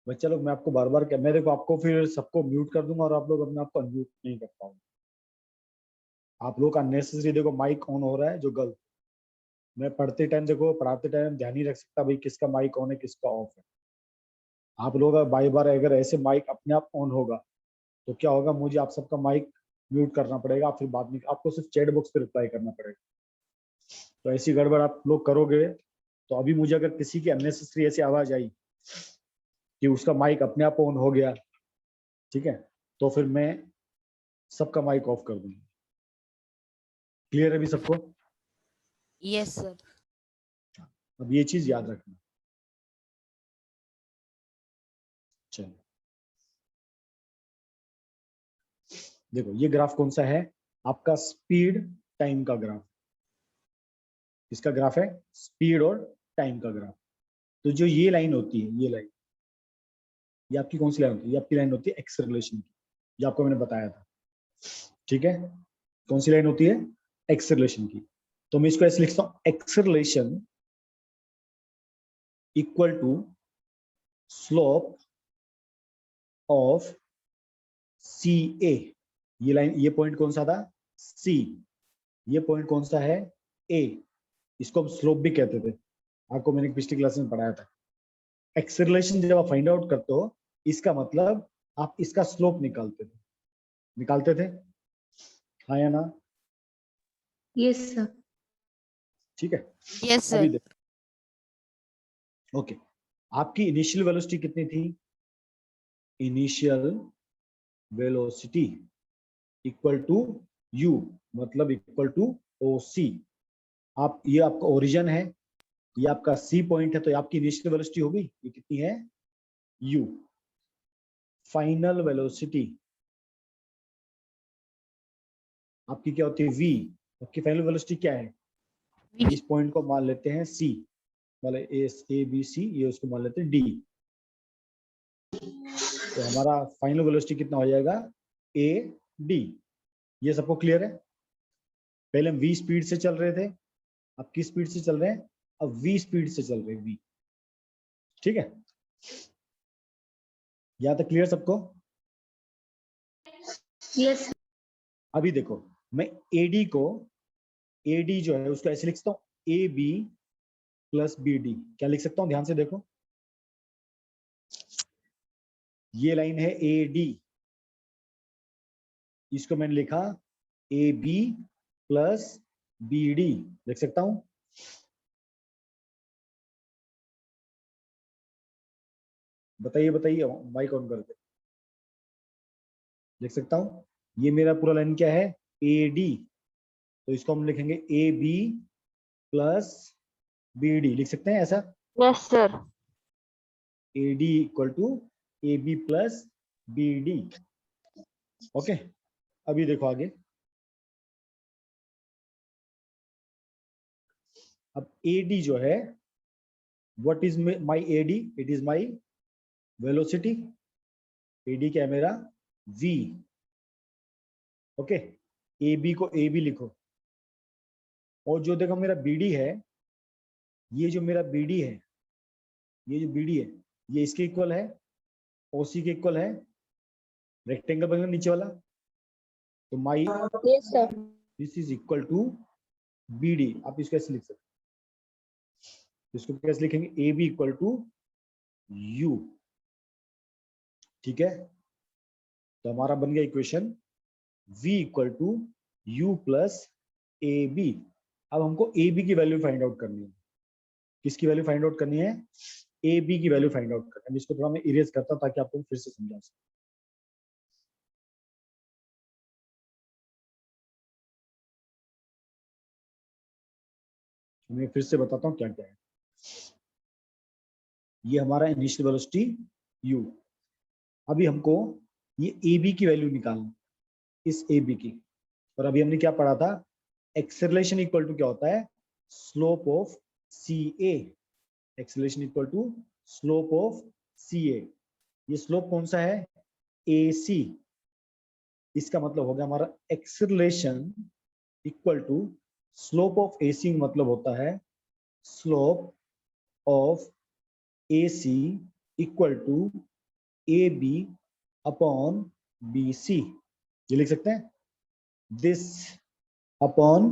बच्चा लोग, मैं आपको बार बार मैं देखो आपको फिर सबको म्यूट कर दूंगा और आप लोग अपने आप को अनम्यूट नहीं कर पाओगे। आप लोग का अननेसेसरी देखो माइक ऑन हो रहा है जो गलत। मैं पढ़ते टाइम देखो, पढ़ाते टाइम ध्यान नहीं रख सकता भाई किसका माइक ऑन है किसका ऑफ है। आप लोग बार बार अगर ऐसे माइक अपने आप ऑन होगा तो क्या होगा, मुझे आप सबका माइक म्यूट करना पड़ेगा, फिर बाद में आपको सिर्फ चैट बॉक्स पे रिप्लाई करना पड़ेगा। तो ऐसी गड़बड़ आप लोग करोगे तो अभी मुझे अगर किसी की अननेसेसरी ऐसी आवाज आई कि उसका माइक अपने आप ऑन हो गया, ठीक है, तो फिर मैं सबका माइक ऑफ कर दूंगा। क्लियर है अभी सबको? Yes, sir. अब ये चीज याद रखना। चलो देखो, ये ग्राफ कौन सा है, आपका स्पीड टाइम का ग्राफ। इसका ग्राफ है स्पीड और टाइम का ग्राफ। तो जो ये लाइन होती है, ये लाइन, ये आपकी कौन सी लाइन होती है, ये आपकी लाइन होती है एक्सेलरेशन की, ये आपको मैंने बताया था। ठीक है, कौन सी लाइन होती है, एक्सेलरेशन की। तो मैं इसको ऐसे लिखता हूं, acceleration equal to slope of CA। ये लाइन, ये पॉइंट कौन सा था, C, ये पॉइंट कौन सा है, A। इसको हम स्लोप भी कहते थे, आपको मैंने पिछली क्लास में पढ़ाया था। एक्सेलरेशन जब आप फाइंड आउट करते हो, इसका मतलब आप इसका स्लोप निकालते थे, हाँ या ना? Yes, sir. ठीक है, Yes, अभी sir. देखो। ओके, आपकी इनिशियल वेलोसिटी कितनी थी? Initial velocity equal to U, मतलब इक्वल टू ओ सी। आप, ये आपका ओरिजिन है, ये आपका सी पॉइंट है, तो आपकी इनिशियल वेलोसिटी होगी, ये कितनी है? यू। फाइनल वेलोसिटी आपकी क्या होती है? वी। आपकी फाइनल वेलोसिटी क्या है? V. इस पॉइंट को मान लेते हैं सी, मतलब ए बी सी, ये उसको मान लेते हैं डी। तो हमारा फाइनल वेलोसिटी कितना हो जाएगा? A D. ये सबको क्लियर है? पहले हम वी स्पीड से चल रहे थे, अब किस स्पीड से चल रहे हैं? अब वी स्पीड से चल रहे हैं, वी। ठीक है, यहाँ तक क्लियर सबको? Yes. अभी देखो, मैं एडी को, एडी जो है उसको ऐसे लिख सकता हूँ, A B plus B D. क्या लिख सकता हूँ? ध्यान से देखो, ये लाइन है ए डी, इसको मैंने लिखा A B plus B D, लिख सकता हूं? बताइए बताइए, माइक ऑन करके। लिख सकता हूं? ये मेरा पूरा लाइन क्या है? ए डी, तो इसको हम लिखेंगे A B plus B D, लिख सकते हैं ऐसा? Yes, sir. A D equal to A B plus B D. Okay, अभी देखो आगे। अब ए डी जो है, what is my A D? It is my velocity. A D क्या है मेरा? v। ओके, ए बी को ए बी लिखो, और जो देखो मेरा बी डी है, ये जो मेरा बी डी है, ये जो बी डी है, ये इसके इक्वल है, ओसी के इक्वल है, रेक्टेंगल बनेगा नीचे वाला। तो my Yes, sir. This is equal to B D. आप इसको ऐसे लिख सकते हैं, इसको कैसे लिखेंगे? A B equal to U. ठीक है, तो हमारा बन गया equation v equal to U plus A B. अब हमको ए बी की वैल्यू फाइंड आउट करनी है। किसकी वैल्यू फाइंड आउट करनी है? ए बी की वैल्यू फाइंड आउट करनी है। इसको थोड़ा मैं इरेज करता हूं ताकि आपको फिर से समझा सके। मैं फिर से बताता हूँ क्या क्या है। ये हमारा इनिशियल वेलोसिटी u। अभी हमको ये ए बी की वैल्यू निकालनी, इस ए बी की। और अभी हमने क्या पढ़ा था? एक्सेलरेशन इक्वल टू क्या होता है? Slope of C A. Acceleration equal to slope of C A. ये स्लोप कौन सा है? ए सी। इसका मतलब हो गया हमारा acceleration equal to slope of A C, मतलब होता है slope of A C equal to A B upon B C. ये लिख सकते हैं, दिस अपॉन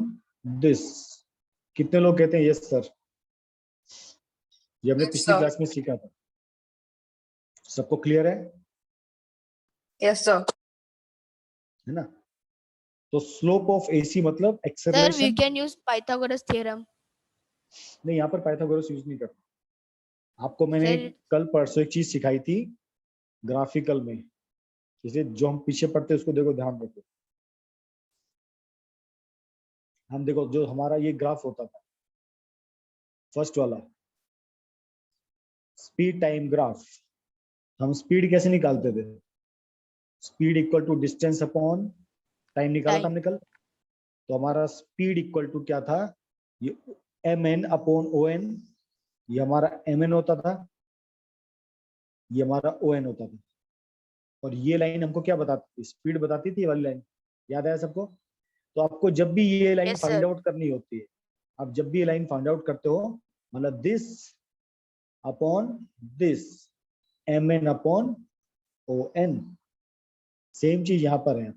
दिस। कितने लोग कहते हैं यस सर? ये हमने Yes, पिछली sir. क्लास में सीखा था। सबको क्लियर है Yes, sir. ना? तो स्लोप ऑफ एसी मतलब Sir, we acceleration. can use Pythagoras theorem. नहीं, यहाँ पर पाइथागोरस यूज नहीं करना। आपको मैंने Sir, कल परसों एक चीज सिखाई थी ग्राफिकल में, इसलिए जो हम पीछे पढ़ते हैं उसको देखो, ध्यान रखो। हम देखो, जो हमारा ये ग्राफ होता था फर्स्ट वाला, स्पीड टाइम ग्राफ, हम स्पीड कैसे निकालते थे? Speed equal to distance upon time निकाला था Time. हमने कल। तो हमारा स्पीड इक्वल टू क्या था? ये M N upon O N. ये हमारा एम एन होता था, ये हमारा ओ एन होता था। और ये लाइन हमको क्या बताती थी? स्पीड बताती थी, ये वाली लाइन। याद आया सबको? तो आपको जब भी ये line Yes, find sir. Out करनी होती है, आप जब भी ये लाइन फाइंड आउट करते हो, मतलब this upon this, M N upon O N. Same चीज यहां पर है।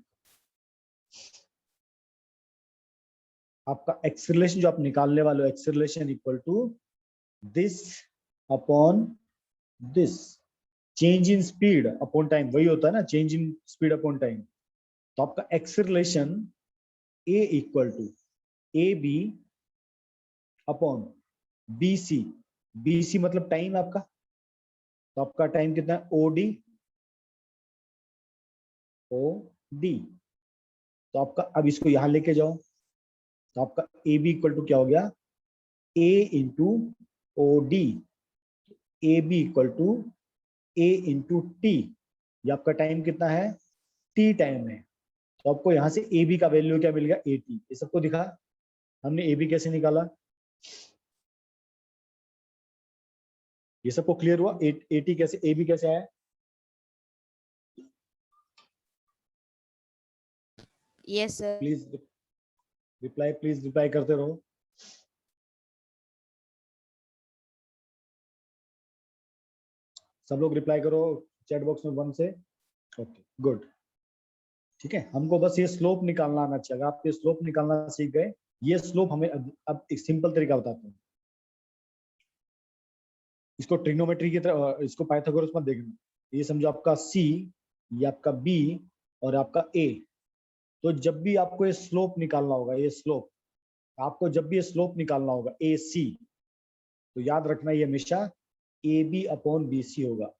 आपका एक्सेलरेशन जो आप निकालने वाले हो, acceleration equal to this upon this. Change in speed upon time वही होता है ना, change in speed upon time. तो आपका acceleration A equal to A B upon BC, BC मतलब टाइम आपका, तो आपका टाइम कितना है OD, तो आपका अब इसको यहां लेके जाओ, तो आपका AB इक्वल टू क्या हो गया, A into OD, AB equal to A into T, ये आपका टाइम कितना है, T टाइम है। तो आपको यहां से AB का वैल्यू क्या मिल गया, 80। ये सबको दिखा हमने AB कैसे निकाला, ये सबको क्लियर हुआ, 80 कैसे, AB कैसे आया। Yes, sir. प्लीज रिप्लाई करते रहो। सब लोग रिप्लाई करो चैट बॉक्स में 1 से। ओके गुड, ठीक है। हमको बस ये स्लोप निकालना आना चाहिए। अगर आप ये स्लोप निकालना सीख गए, ये स्लोप हमें अब एक सिंपल तरीका बताता हूँ। इसको ट्रिग्नोमेट्री की तरह, इसको पाइथागोरस मत देखना। ये समझो आपका C, ये आपका B और आपका A। तो जब भी आपको ये स्लोप निकालना होगा, ये स्लोप आपको जब भी ये स्लोप निकालना होगा AC, तो याद रखना ये हमेशा AB अपॉन BC होगा।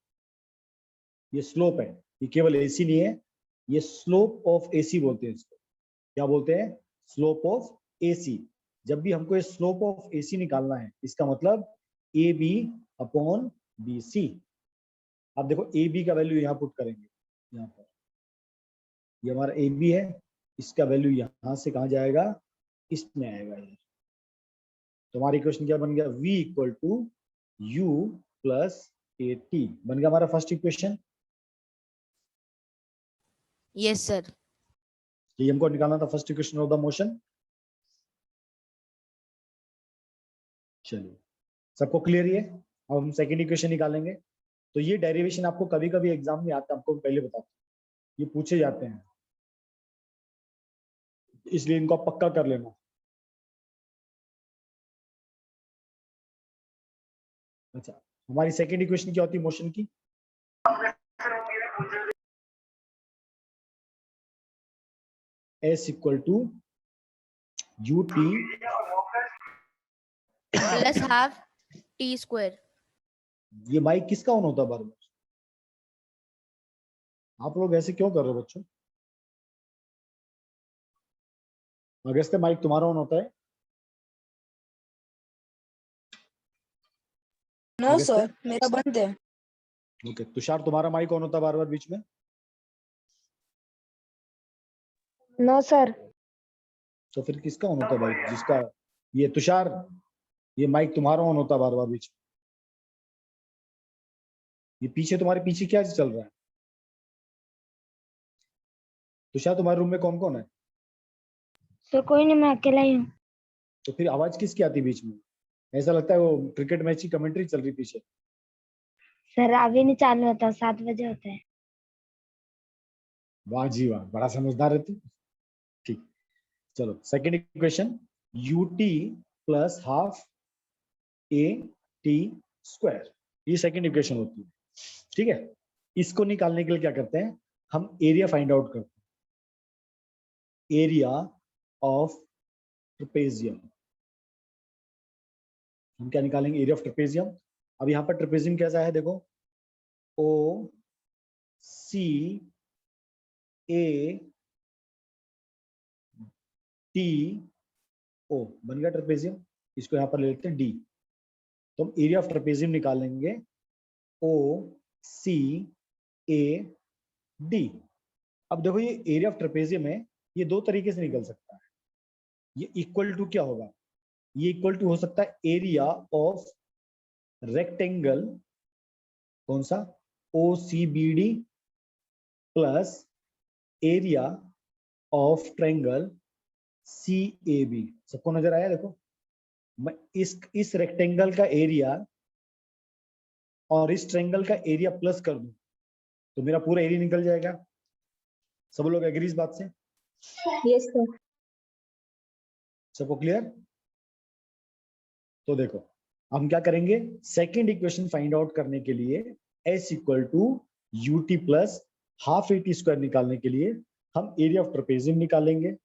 ये स्लोप है, ये केवल AC नहीं है, ये स्लोप ऑफ AC बोलते हैं इसको। क्या बोलते हैं, स्लोप ऑफ AC। जब भी हमको ये स्लोप ऑफ AC निकालना है, इसका मतलब AB अपॉन BC। आप देखो AB का वैल्यू यहाँ पुट करेंगे, यहाँ पर ये हमारा AB है, इसका वैल्यू यहाँ से कहाँ जाएगा, इसमें आएगा ये। तो हमारा इक्वेशन क्या बन गया, V equal to U plus AT बन गया हमारा फर्स्ट इक्वेशन। Yes, sir. ये हमको निकालना था first equation of the motion. चलिए सबको क्लियर है। अब हम सेकंड इक्वेशन निकालेंगे। तो ये डेरिवेशन आपको कभी कभी एग्जाम में आता है, आपको पहले बताता हूं, ये पूछे जाते हैं, इसलिए इनको आप पक्का कर लेना। अच्छा, हमारी सेकंड इक्वेशन क्या होती है मोशन की, S equal to UT Plus half T square. ये माइक किसका ऑन होता है बार बार, आप लोग ऐसे क्यों कर रहे हो बच्चों। अगस्त्य माइक तुम्हारा ऑन होता है, नो सर, मेरा बंद है। ओके। तुषार तुम्हारा माइक ऑन होता है बार बार बीच में, नो सर। तो फिर किसका ऑन होता है भाई, जिसका, ये तुषार, ये माइक तुम्हारा ऑन होता है बार बार बीच में, ये पीछे तुम्हारे पीछे क्या चल रहा है। तुषार तुम्हारे रूम में कौन कौन है, सर कोई नहीं, मैं अकेला ही हूँ। तो फिर आवाज किसकी आती बीच में, ऐसा लगता है वो क्रिकेट मैच की कमेंट्री चल रही पीछे। सर अभी नहीं चालू होता, 7 बजे होता है। वाह जी वाह, बड़ा समझदार है तू। ठीक, चलो second equation, UT plus half AT square, ये सेकंड इक्वेशन होती है, ठीक है। इसको निकालने के लिए क्या करते हैं, हम एरिया फाइंड आउट करते हैं, एरिया ऑफ ट्रेपेजियम। हम क्या निकालेंगे, एरिया ऑफ ट्रेपेजियम। अब यहाँ पर ट्रेपेजियम कैसा है देखो, OCA TO बन गया ट्रेपेजियम, इसको यहाँ पर ले लेते हैं D। तो हम एरिया ऑफ ट्रेपेजियम निकालेंगे OCAD। अब देखो ये एरिया ऑफ ट्रेपेजियम है, ये दो तरीके से निकल सकता है। ये इक्वल टू क्या होगा, ये इक्वल टू हो सकता है एरिया ऑफ रेक्टेंगल, कौन सा, OCBD plus area of triangle CAB। सबको नजर आया, देखो मैं इस रेक्टेंगल का एरिया और इस ट्रायंगल का एरिया प्लस कर दूं तो मेरा पूरा एरिया निकल जाएगा। सब लोग एग्री इस बात से, यस सर। सबको क्लियर। तो देखो हम क्या करेंगे, सेकंड इक्वेशन फाइंड आउट करने के लिए S equal to UT plus half AT square निकालने के लिए हम एरिया ऑफ ट्रेपेजियम निकालेंगे।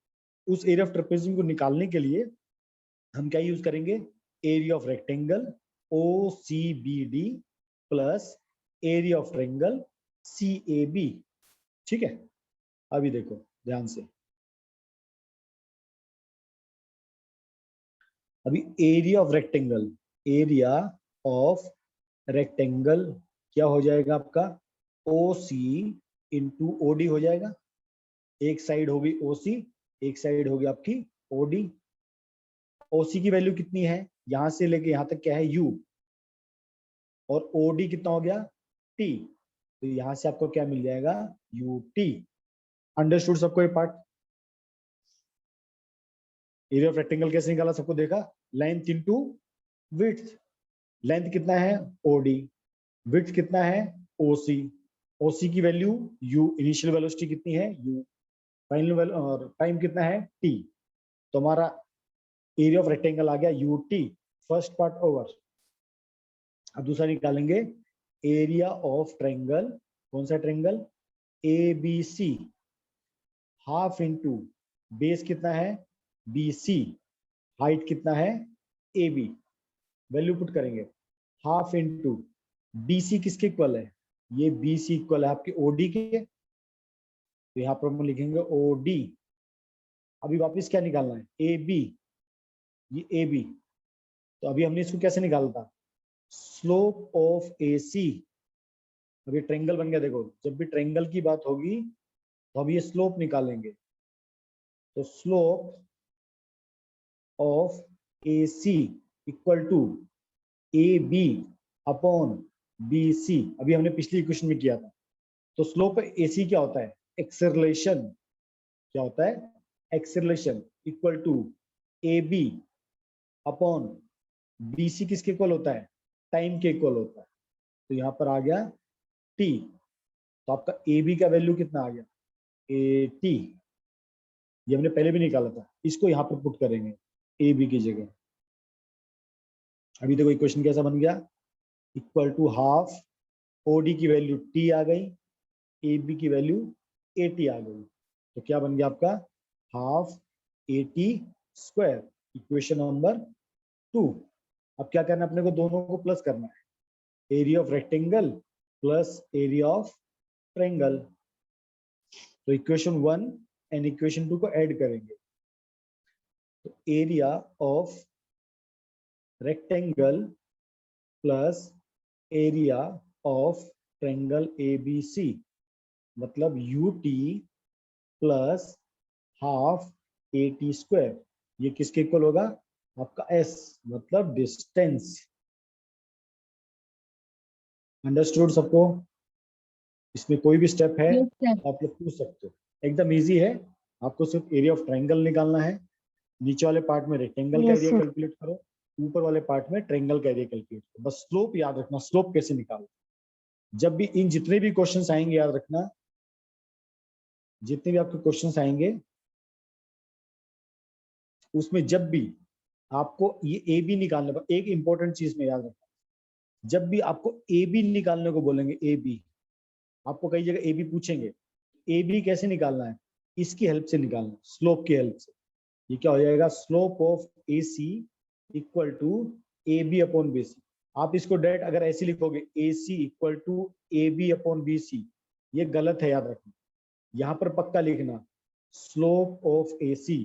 उस एरिया ऑफ ट्रेपेजियम को निकालने के लिए हम क्या यूज करेंगे, area of rectangle OCBD plus area of triangle CAB। ठीक है, अभी देखो ध्यान से, अभी area of rectangle, area of rectangle क्या हो जाएगा आपका, OC इंटू OD हो जाएगा। एक साइड होगी OC, एक साइड होगी आपकी OD। OC की वैल्यू कितनी है, यहां से लेके यहां तक क्या है U, और OD कितना हो गया T, तो यहां से आपको क्या मिल जाएगा UT। अंडरस्टूड सबको ये पार्ट? एरिया ऑफ रेक्टेंगल कैसे निकाला सबको देखा, लेंथ इनटू विड्थ। लेंथ कितना है OD, विड्थ कितना है OC, OC की वैल्यू U, इनिशियल वेलोसिटी कितनी है U, फाइनल और टाइम कितना है T। तो हमारा एरिया ऑफ रेक्टेंगल आ गया UT, फर्स्ट पार्ट ओवर। अब दूसरा निकालेंगे एरिया ऑफ ट्रायंगल, कौन सा triangle ABC, half into base कितना है BC, हाइट कितना है AB, वैल्यू पुट करेंगे, हाफ इंटू BC किसके इक्वल है, ये BC इक्वल है आपके OD के, तो यहाँ पर हम लिखेंगे OD। अभी वापस क्या निकालना है AB, ये AB, तो अभी हमने इसको कैसे निकाला था, स्लोप ऑफ AC। अभी ट्रायंगल बन गया, देखो जब भी ट्रायंगल की बात होगी तो अब ये स्लोप निकालेंगे, तो slope of AC equal to AB upon BC। अभी हमने पिछली इक्वेशन में किया था, तो स्लोप AC क्या होता है, एक्सेलरेशन, क्या होता है acceleration, equal to AB upon BC किसके इक्वल होता है, टाइम के इक्वल होता है। तो यहाँ पर आ गया T, तो आपका AB का वैल्यू कितना आ गया 80, ये हमने पहले भी निकाला था, इसको यहाँ पर पुट करेंगे AB की जगह। अभी देखो इक्वेशन कैसा बन गया, इक्वल टू हाफ OD की वैल्यू T आ गई, AB की वैल्यू 80 आ गई, तो क्या बन गया आपका हाफ 80 स्क्वायर, इक्वेशन नंबर 2। अब क्या करना है अपने को, दोनों को प्लस करना है, area of rectangle plus area of triangle. तो इक्वेशन 1 एंड इक्वेशन 2 को ऐड करेंगे, तो area of rectangle plus area of triangle ABC, मतलब UT प्लस हाफ 80 स्क्वायर, ये किसके इक्वल होगा आपका S, मतलब डिस्टेंस। अंडरस्टूड सबको? इसमें कोई भी स्टेप है तो आप लोग पूछ सकते हो, एकदम इजी है। आपको सिर्फ एरिया ऑफ ट्रायंगल निकालना है, नीचे वाले पार्ट में रेक्टेंगल का एरिया कैलकुलेट करो, ऊपर वाले पार्ट में ट्रायंगल का एरिया कैलकुलेट करो। बस स्लोप याद रखना, स्लोप कैसे निकालो। जब भी इन जितने भी क्वेश्चंस आएंगे याद रखना, जितने भी आपके क्वेश्चंस आएंगे उसमें जब भी आपको ये AB निकालने पर एक इंपॉर्टेंट चीज में याद रखना, जब भी आपको AB निकालने को बोलेंगे, AB आपको कई जगह AB पूछेंगे, AB कैसे निकालना है, इसकी हेल्प से निकालना है, स्लोप की हेल्प से। ये क्या हो जाएगा, slope of AC equal to AB upon BC। आप इसको डायरेक्ट अगर ऐसे लिखोगे AC equal to AB upon BC, ये गलत है, याद रखना। यहाँ पर पक्का लिखना स्लोप ऑफ AC,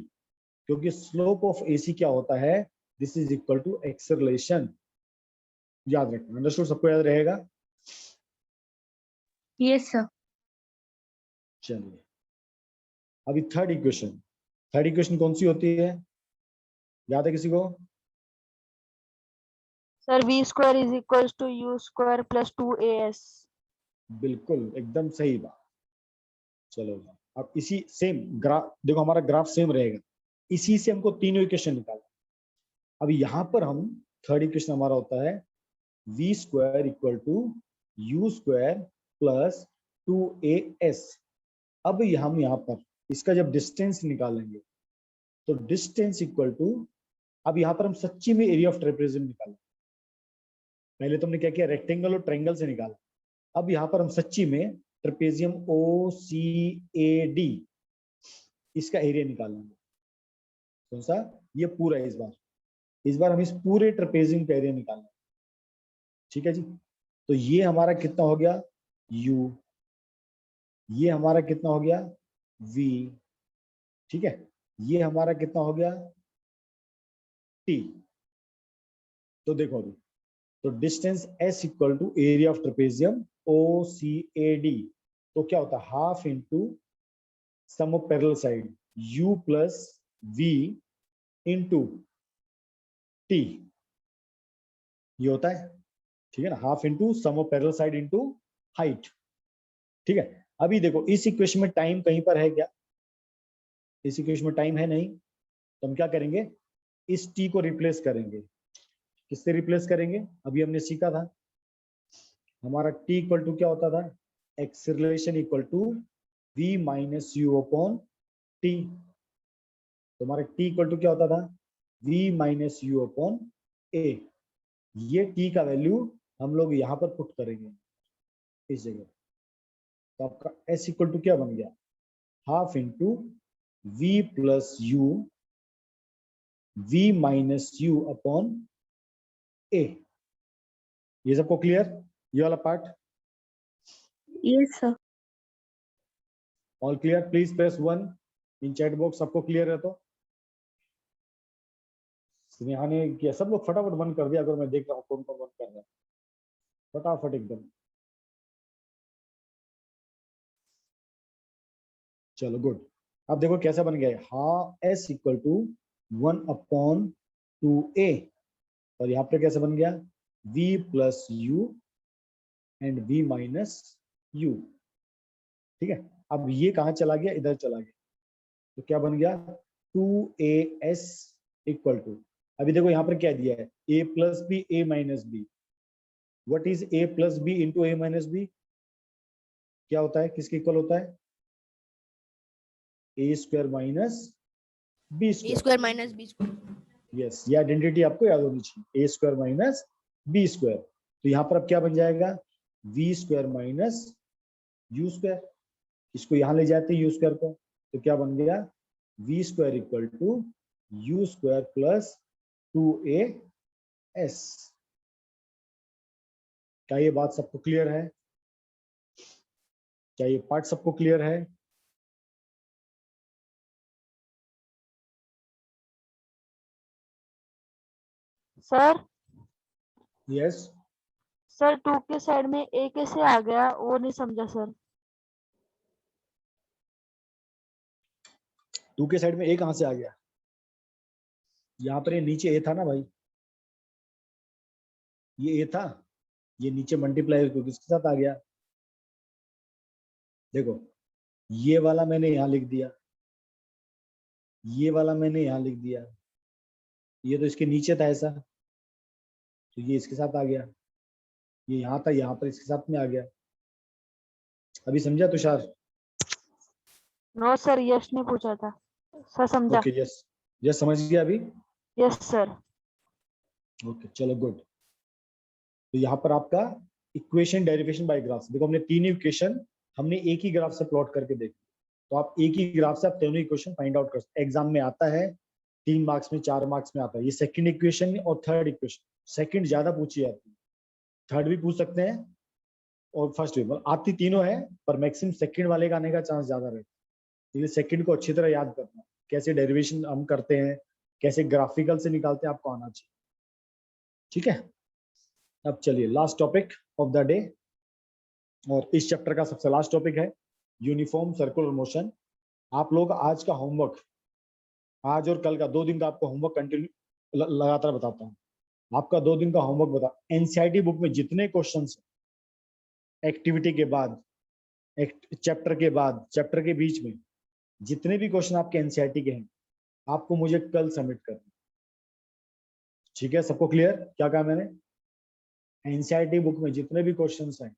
क्योंकि स्लोप ऑफ AC क्या होता है, this is equal to acceleration, याद रखना। अंडरस्टूड सबको याद रहेगा? Yes sir. चलिए अभी थर्ड इक्वेशन कौन सी होती है, याद है किसी को? Sir V square is equal to U square plus 2AS। बिल्कुल एकदम सही बात। चलो अब इसी सेम ग्राफ देखो, हमारा ग्राफ सेम रहेगा, इसी से हमको तीनों इक्वेशन निकालना। अब यहाँ पर हम थर्ड इक्वेशन हमारा होता है V square equal to U square plus 2AS। अब हम यहाँ पर इसका जब डिस्टेंस निकालेंगे तो डिस्टेंस इक्वल टू, अब यहाँ पर हम सच्ची में एरिया ऑफ ट्रेपेजियम निकालें। पहले तो हमने क्या किया, रेक्टेंगल और ट्रायंगल से निकाला, अब यहाँ पर हम सच्ची में ट्रेपेजियम OCAD इसका एरिया निकालेंगे। कौन सा, ये पूरा इस बार इस बार हम इस पूरे ट्रेपेजियम का एरिया निकालना है। ठीक है जी, तो ये हमारा कितना हो गया u, ये हमारा कितना हो गया v, ठीक है, ये हमारा कितना हो गया t। तो देखो अभी, तो distance s equal to area of trapezium OCAD, तो क्या होता है half into sum of parallel side u plus v into t, ये होता है, ठीक है ना, half into sum of parallel side into height. ठीक है, अभी देखो इस इक्वेशन में टाइम कहीं पर है क्या, इस इक्वेशन में टाइम है नहीं, तो हम क्या करेंगे, इस t को रिप्लेस करेंगे, किससे रिप्लेस करेंगे, अभी हमने सीखा था हमारा t इक्वल टू क्या होता था, acceleration equal to v minus U upon t, तो हमारा t इक्वल टू क्या होता था v minus U upon a, ये t का वैल्यू हम लोग यहाँ पर पुट करेंगे इस जगह, तो आपका s इक्वल टू क्या बन गया half into v plus you v minus U upon a। ये सबको क्लियर, ये वाला part yes sir. All clear, please press 1 in chat box, सबको क्लियर है तो स्नेहा ने किया, सब लोग फटाफट बंद कर दिया, अगर मैं देख रहा हूँ कौन कौन बंद कर रहा है, फटाफट एकदम। चलो गुड, अब देखो कैसा बन गया, हाँ s equal to 1 upon 2a, और यहाँ पे कैसे बन गया v plus you and v minus you. ठीक है, अब ये कहाँ चला गया, इधर चला गया, तो क्या बन गया 2as इक्वल टू, अभी देखो यहाँ पर क्या दिया है a plus B a minus B, what is a plus B into a minus B, क्या होता है, किसके इक्वल होता है a square minus b a square, square minus b square. Yes, ये आइडेंटिटी आपको याद होनी चाहिए, a square minus b square, तो यहाँ पर अब क्या बन जाएगा v square minus u square, इसको यहाँ ले जाते हैं u स्क्वायर को, तो क्या बन गया v square equal to u square plus 2as। क्या ये बात सबको क्लियर है, क्या ये पार्ट सबको क्लियर है? सर यस, सर 2 के साइड में ए कैसे आ गया वो नहीं समझा सर। 2 के साइड में a कहां से आ गया, यहाँ पर ये नीचे a था ना भाई, ये a था, ये नीचे मल्टीप्लाई होकर किसके साथ आ गया, देखो ये वाला मैंने यहाँ लिख दिया, ये वाला मैंने यहाँ लिख दिया, ये तो इसके नीचे था ऐसा, तो ये इसके साथ आ गया, ये यहाँ था, यहाँ पर इसके साथ में आ गया। अभी समझा तुषार? नो सर, यश ने पूछा था सर, समझा। ओके, यस यस, समझ गया अभी? Yes sir. ओके चलो गुड, तो यहाँ पर आपका इक्वेशन डेरिवेशन बाय ग्राफ, देखो हमने 3 इक्वेशन हमने एक ही ग्राफ से प्लॉट करके देखी, तो आप एक ही ग्राफ से आप तीनों इक्वेशन फाइंड आउट कर सकते, एग्जाम में आता है 3 मार्क्स में 4 मार्क्स में आता है, ये सेकंड इक्वेशन और थर्ड इक्वेशन, सेकंड ज्यादा पूछी जाती है, थर्ड भी पूछ सकते हैं और फर्स्ट भी, आती तीनों है पर मैक्सिमम सेकंड वाले का आने का चांस ज्यादा रहता है, इसलिए सेकंड को अच्छी तरह याद करना, कैसे डेरिवेशन हम करते हैं, कैसे ग्राफिकल से निकालते हैं, आपको आना चाहिए। ठीक है, अब चलिए last topic of the day, और इस चैप्टर का सबसे लास्ट टॉपिक है यूनिफॉर्म सर्कुलर मोशन। आप लोग आज का होमवर्क, आज और कल का 2 दिन का आपको होमवर्क कंटिन्यू लगातार बताता हूँ, आपका 2 दिन का होमवर्क बता, एनसीईआरटी बुक में जितने क्वेश्चंस एक्टिविटी के बाद, चैप्टर के बाद, चैप्टर के बीच में जितने भी क्वेश्चन आपके एनसीईआरटी के हैं, आपको मुझे कल सबमिट करना। ठीक है, सबको क्लियर क्या कहा मैंने? एनसीईआरटी बुक में जितने भी क्वेश्चंस हैं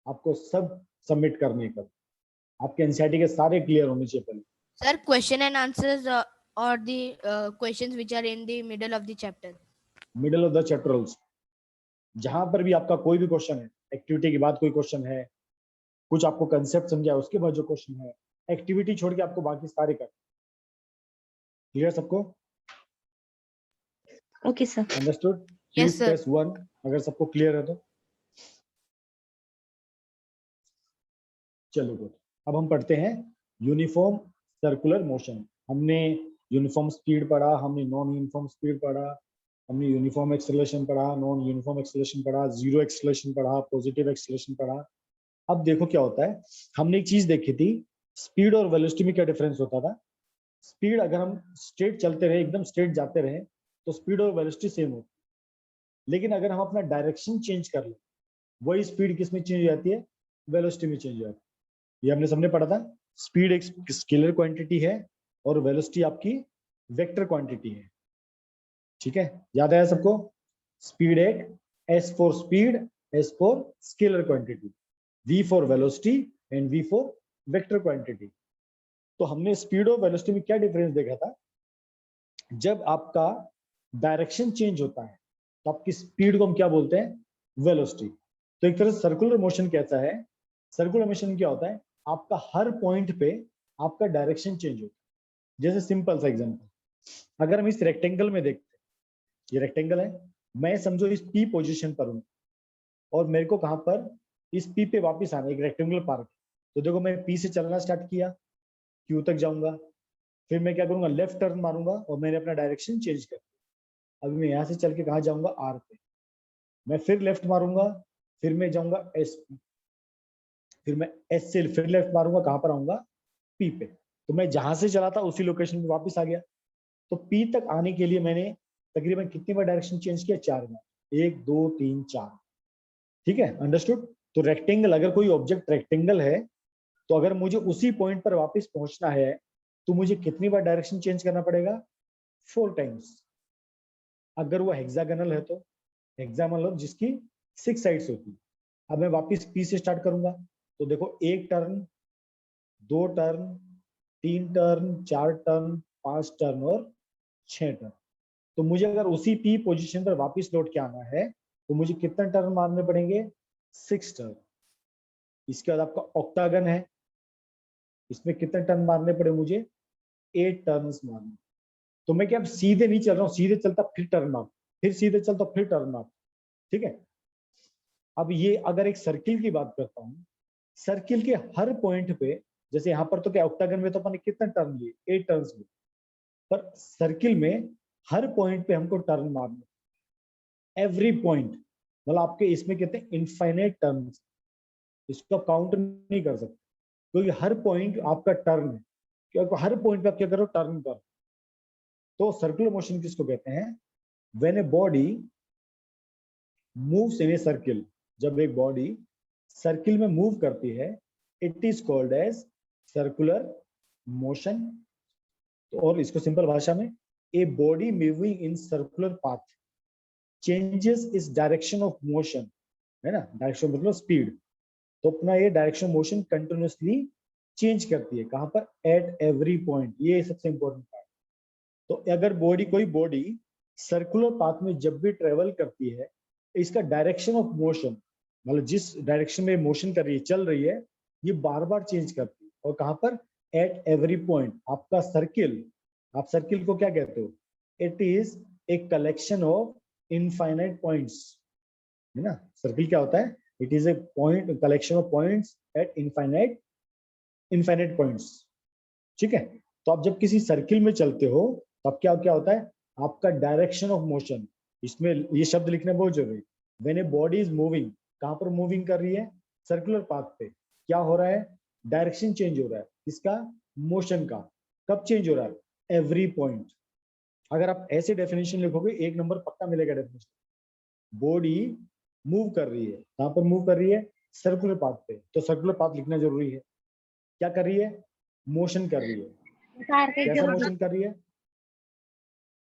आपको सब सबमिट करने का, आपके एनसीईआरटी के सारे क्लियर होने चाहिए पहले। Sir, question and answers or the questions which are in the middle of the chapter. Middle of the chapter also, जहां पर भी आपका कोई भी क्वेश्चन है, एक्टिविटी के बाद कोई क्वेश्चन है, कुछ आपको कंसेप्ट समझा उसके बाद जो क्वेश्चन है, एक्टिविटी छोड़ के आपको बाकी सारे कर। क्लियर सबको? Okay sir. Understood? Yes, sir. Press 1 अगर सबको क्लियर है तो। चलो गुड। अब हम पढ़ते हैं यूनिफॉर्म सर्कुलर मोशन। हमने यूनिफॉर्म स्पीड पढ़ा, हमने नॉन यूनिफॉर्म स्पीड पढ़ा, हमने यूनिफॉर्म एक्सेलरेशन पढ़ा, नॉन यूनिफॉर्म एक्सेलरेशन पढ़ा, जीरो एक्सेलरेशन पढ़ा, पॉजिटिव एक्सेलरेशन पढ़ा। अब देखो क्या होता है, हमने एक चीज देखी थी, स्पीड और वेलोसिटी में क्या डिफरेंस होता था। स्पीड अगर हम स्ट्रेट चलते रहे, एकदम स्ट्रेट जाते रहे, तो स्पीड और वेलोसिटी सेम होती है। लेकिन अगर हम अपना डायरेक्शन चेंज कर ले, वही स्पीड किस में चेंज हो जाती है, वेलोसिटी में चेंज हो जाती है। ये हमने सबने पढ़ा था। स्पीड एक स्केलर क्वांटिटी है और वेलोसिटी आपकी वेक्टर क्वांटिटी है। ठीक है, याद आया सबको? स्पीड एक, S for speed, S for scalar quantity, V for velocity and V for vector quantity. तो हमने स्पीड और वेलोसिटी में क्या डिफरेंस देखा था, जब आपका डायरेक्शन चेंज होता है तो आपकी स्पीड को हम क्या बोलते हैं, वेलोसिटी। तो एक तरह से सर्कुलर मोशन कैसा है, सर्कुलर मोशन क्या होता है, आपका हर पॉइंट पे आपका डायरेक्शन चेंज होता है। जैसे सिंपल सा एग्जांपल, अगर हम इस रेक्टेंगल में देखते हैं, ये रेक्टेंगल है, मैं समझो इस पी पोजीशन पर हूं और मेरे को कहां पर, इस पी पे वापस आना, एक रेक्टेंगुलर पार्क। तो देखो मैं पी से चलना स्टार्ट किया, क्यू तक जाऊंगा, फिर मैं क्या करूंगा, लेफ्ट टर्न मारूंगा और मैंने अपना डायरेक्शन चेंज कर दिया। अभी मैं यहाँ से चल के कहाँ जाऊंगा, आर पे, मैं फिर लेफ्ट मारूंगा, फिर मैं जाऊंगा एस पे, फिर मैं एस से फिर लेफ्ट मारूंगा, कहाँ पर आऊंगा, पी पे। तो मैं जहां से चला था उसी लोकेशन पे वापस आ गया। तो पी तक आने के लिए मैंने तकरीबन कितनी बार डायरेक्शन चेंज किया, 4 बार, 1 2 3 4। ठीक है, अंडरस्टूड? तो रेक्टेंगल, अगर कोई ऑब्जेक्ट रेक्टेंगल है, तो अगर मुझे उसी पॉइंट पर वापस पहुंचना है तो मुझे कितनी बार डायरेक्शन चेंज करना पड़ेगा, 4 टाइम्स। अगर वो हेक्सागोनल है तो, हेक्सा मतलब जिसकी 6 साइड्स होती है। अब मैं वापस पी से स्टार्ट करूंगा, तो देखो 1 turn, 2 turn, 3 turn, 4 turn, 5 turn और 6 टर्न। तो मुझे अगर उसी पी पोजीशन पर वापस लौट के आना है तो मुझे कितने टर्न मारने पड़ेंगे, 6 टर्न। इसके बाद आपका ऑक्टागन है, इसमें कितने टर्न मारने पड़े मुझे, 8 टर्न्स मारने। तो मैं क्या अब सीधे नहीं चल रहा हूँ, सीधे चलता फिर टर्न मार, फिर सीधे चलता फिर टर्न मार। ठीक है, अब ये अगर एक सर्किल की बात करता हूँ, सर्किल के हर पॉइंट पे, जैसे यहाँ पर तो क्या ऑक्टागन में तो अपन ने कितने टर्न लिए, 8 टर्न्स लिए, पर सर्किल में हर पॉइंट पे हमको टर्न मारने, एवरी पॉइंट, मतलब आपके इसमें कितने इनफाइनाइट टर्न्स, इसको काउंट नहीं कर सकते, क्योंकि हर पॉइंट आपका टर्न है, क्योंकि हर पॉइंट पे आप क्या करो, टर्न करो। तो सर्कुलर मोशन किसको कहते हैं, when a body moves in a circle, जब एक बॉडी सर्किल में मूव करती है, it is called as circular motion. और इसको सिंपल भाषा में, a body moving in circular path changes is direction of motion, है ना, डायरेक्शन मतलब स्पीड। तो अपना ये डायरेक्शन मोशन कंटिन्यूसली चेंज करती है, कहां पर, एट एवरी पॉइंट। ये सबसे इंपॉर्टेंट पार्ट। तो अगर कोई बॉडी सर्कुलर पाथ में जब भी ट्रेवल करती है, इसका डायरेक्शन ऑफ मोशन, मतलब जिस डायरेक्शन में मोशन कर रही है, चल रही है, ये बार बार चेंज करती है। और कहां पर, एट एवरी पॉइंट। आपका सर्किल, आप सर्किल को क्या कहते हो, it is a collection of infinite points, है ना। सर्किल क्या होता है, it is a point, collection of points at infinite points. ठीक है, तो आप जब किसी सर्किल में चलते हो तब क्या क्या होता है, आपका डायरेक्शन ऑफ मोशन, इसमें ये शब्द लिखना बहुत जरूरी है। When a body is moving, कहां पर मूविंग कर रही है, सर्कुलर पाथ पे, क्या हो रहा है, डायरेक्शन चेंज हो रहा है, किसका, मोशन का। कब चेंज हो रहा है, एवरी पॉइंट। अगर आप ऐसे डेफिनेशन लिखोगे 1 नंबर पक्का मिलेगा डेफिनेशन। बॉडी मूव कर रही है, कहां पर मूव कर रही है, सर्कुलर पाथ पे, तो सर्कुलर पाथ लिखना जरूरी है। क्या कर रही है, मोशन कर रही है। कैसा मोशन कर रही है,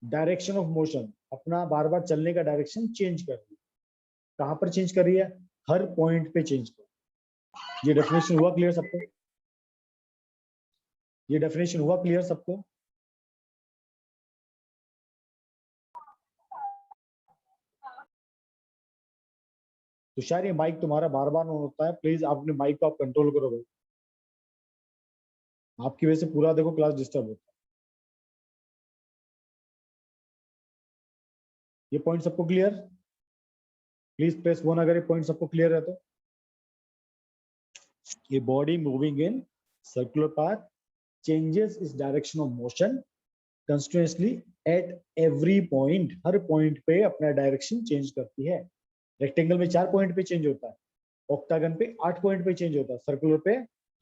डायरेक्शन ऑफ मोशन, अपना बार बार चलने का डायरेक्शन चेंज कर रही है। कहां पर चेंज कर रही है, हर पॉइंट पे चेंज कर। ये डेफिनेशन हुआ क्लियर सबको, ये डेफिनेशन हुआ क्लियर सबको। तुषार, ये माइक तुम्हारा बार बार ऑन होता है, प्लीज आप अपने माइक को आप कंट्रोल करो भाई, आपकी वजह से पूरा देखो क्लास डिस्टर्ब होता है। ये पॉइंट सबको क्लियर? प्लीज प्रेस 1 अगर ये पॉइंट सबको क्लियर है तो। A body moving in circular path changes its direction of motion continuously at every point. Her point पे अपना डायरेक्शन चेंज करती है। रेक्टेंगल में 4 पॉइंट पे चेंज होता है, ऑक्टागन पे 8 पॉइंट पे चेंज होता है, सर्कुलर पे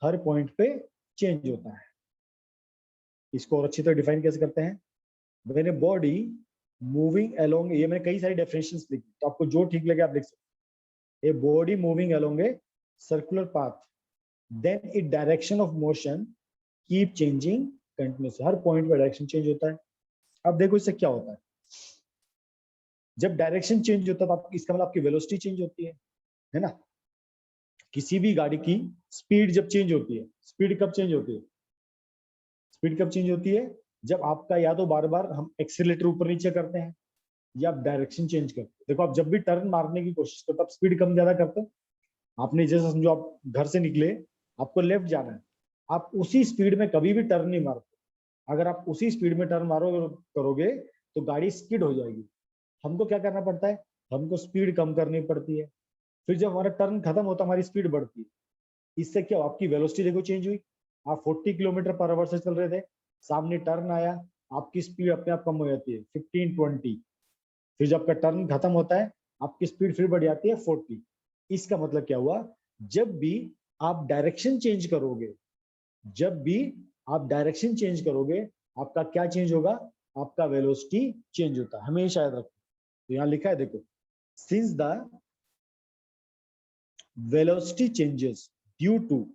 हर पॉइंट पे चेंज होता है। इसको और अच्छी तरह डिफाइन कैसे करते हैं? When a body moving along, ये मैंने कई सारी डेफिनेशंस लिखी, तो आपको जो ठीक लगे आप लिख सकते हैं। A body moving along a circular path, then its direction of motion keep changing continuously. Her point पे डायरेक्शन चेंज होता है। अब देखो इससे क्या होता है, जब डायरेक्शन चेंज होता है तो इसका मतलब आपकी वेलोसिटी चेंज होती है ना। किसी भी गाड़ी की स्पीड जब चेंज होती है, स्पीड कब चेंज होती है? स्पीड कब चेंज होती है? जब आपका या तो बार बार हम एक्सीलरेटर ऊपर नीचे करते हैं या आप डायरेक्शन चेंज करते हैं। देखो आप जब भी टर्न मारने की कोशिश करते हो तब स्पीड कम ज्यादा करते हो। आपने जैसे समझो आप घर से निकले, आपको लेफ्ट जाना है, आप उसी स्पीड में कभी भी टर्न नहीं मारते। अगर आप उसी स्पीड में टर्न करोगे तो गाड़ी स्किड हो जाएगी। हमको क्या करना पड़ता है? हमको स्पीड कम करनी पड़ती है। फिर जब हमारा टर्न खत्म होता है हमारी स्पीड बढ़ती है। इससे क्या आपकी वेलोसिटी देखो चेंज हुई। आप 40 किलोमीटर पर आवर से चल रहे थे, सामने टर्न आया, आपकी स्पीड अपने आप कम हो जाती है 15-20। फिर जब आपका टर्न खत्म होता है आपकी स्पीड फिर बढ़ जाती है 40। इसका मतलब क्या हुआ? जब भी आप डायरेक्शन चेंज करोगे, जब भी आप डायरेक्शन चेंज करोगे आपका क्या चेंज होगा? आपका वेलोसिटी चेंज होता है। हमेशा याद रखो। तो यहाँ लिखा है देखो, since the velocity changes due to,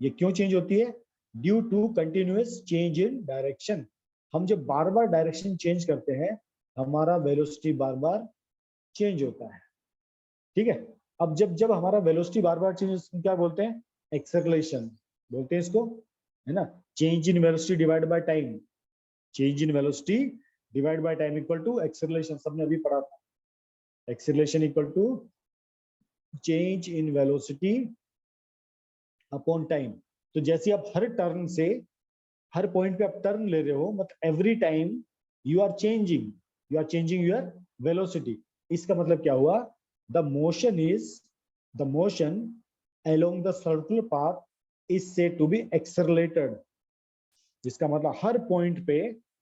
ये क्यों चेंज होती है? Due to continuous change in direction. हम जब बार बार डायरेक्शन चेंज करते हैं हमारा वेलोसिटी बार बार चेंज होता है। ठीक है, अब जब जब हमारा वेलोसिटी बार बार चेंज, क्या बोलते हैं? एक्सेलरेशन बोलते हैं इसको, है ना। Change in velocity divide by time, change in velocity divide by time equal to acceleration. सबने अभी पढ़ा था, acceleration equal to change in velocity upon time. तो जैसे आप हर टर्न से, हर पॉइंट पे आप टर्न ले रहे हो, मतलब every time you are changing your velocity. इसका मतलब क्या हुआ? The motion along the circular path is said to be accelerated. इसका मतलब हर पॉइंट पे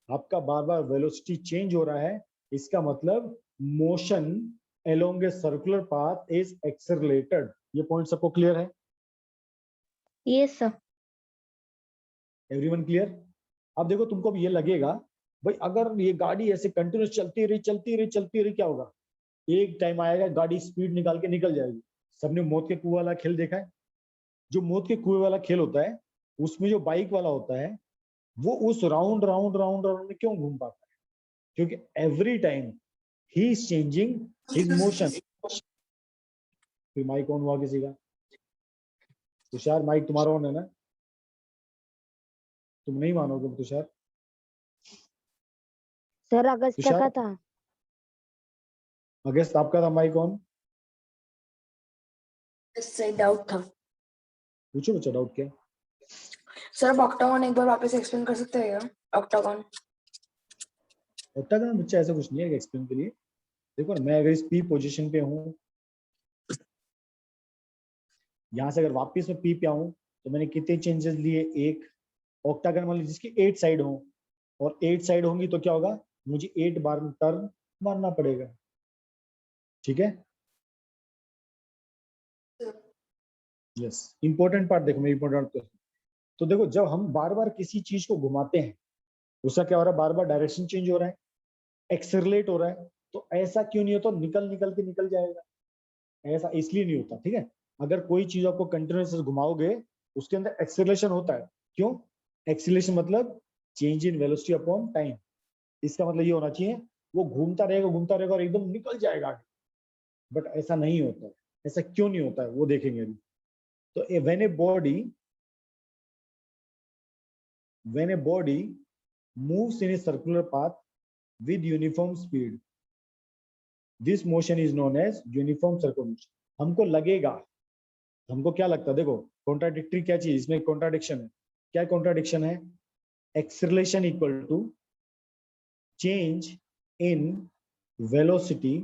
आपका बार बार वेलोसिटी चेंज हो रहा है। इसका मतलब motion along a circular path is accelerated. ये पॉइंट सबको क्लियर है? Yes sir. Everyone clear? अब देखो तुमको अब ये लगेगा भाई अगर ये गाड़ी ऐसे कंटिन्यूस चलती रही क्या होगा? एक टाइम आएगा गाड़ी स्पीड निकाल के निकल जाएगी। सबने मौत के कुएं वाला खेल देखा है? जो मौत के कुएं वाला खेल होता है उसमें जो बाइक वाला होता है वो उस राउंड में क्यों घूम पाता है? क्योंकि every time he is changing his motion. फिर माइक ऑन हुआ किसी का? तुषार माइक तुम्हारा ऑन है ना? तुम नहीं मानोगे तुषार। सर अगस्त तुषार? का था। अगस्त आपका था माइक ऑन? सही डाउट था पूछो बच्चा, डाउट क्या? सर। अब ऑक्टागन एक बार वापस एक्सप्लेन कर सकते हैं क्या? ऑक्टागन ऑक्टागन बच्चा ऐसा कुछ नहीं है एक्सप्लेन के लिए। देखो ना, मैं अगर इस पी पोजीशन पे हूँ, यहाँ से अगर वापस में पी पे आऊँ तो मैंने कितने चेंजेस लिए? एक। ऑक्टागन वाली जिसकी 8 साइड हो, और 8 साइड होंगी तो क्या होगा? मुझे 8 बार टर्न मारना पड़ेगा। ठीक है, यस। इंपॉर्टेंट पार्ट देखो, मेरी इंपॉर्टेंट। तो देखो जब हम बार बार किसी चीज को घुमाते हैं उसका क्या हो रहा है? बार बार डायरेक्शन चेंज हो रहा है, एक्सेलरेट हो रहा है। तो ऐसा क्यों नहीं होता? निकल के निकल जाएगा। ऐसा इसलिए नहीं होता। ठीक है, अगर कोई चीज आपको कंटिन्यूस घुमाओगे उसके अंदर एक्सेलरेशन होता है। क्यों? एक्सेलरेशन मतलब change in velocity upon time. इसका मतलब ये होना चाहिए वो घूमता रहेगा और एकदम निकल जाएगा आगे। बट ऐसा नहीं होता है। ऐसा क्यों नहीं होता है वो देखेंगे अभी। तो when a body moves in a circular path with uniform speed, this motion is known as uniform circular motion। हमको लगेगा, हमको क्या लगता है? देखो कॉन्ट्राडिक्टरी क्या चीज, इसमें कॉन्ट्राडिक्शन है। क्या कॉन्ट्राडिक्शन है? Acceleration equal to change in velocity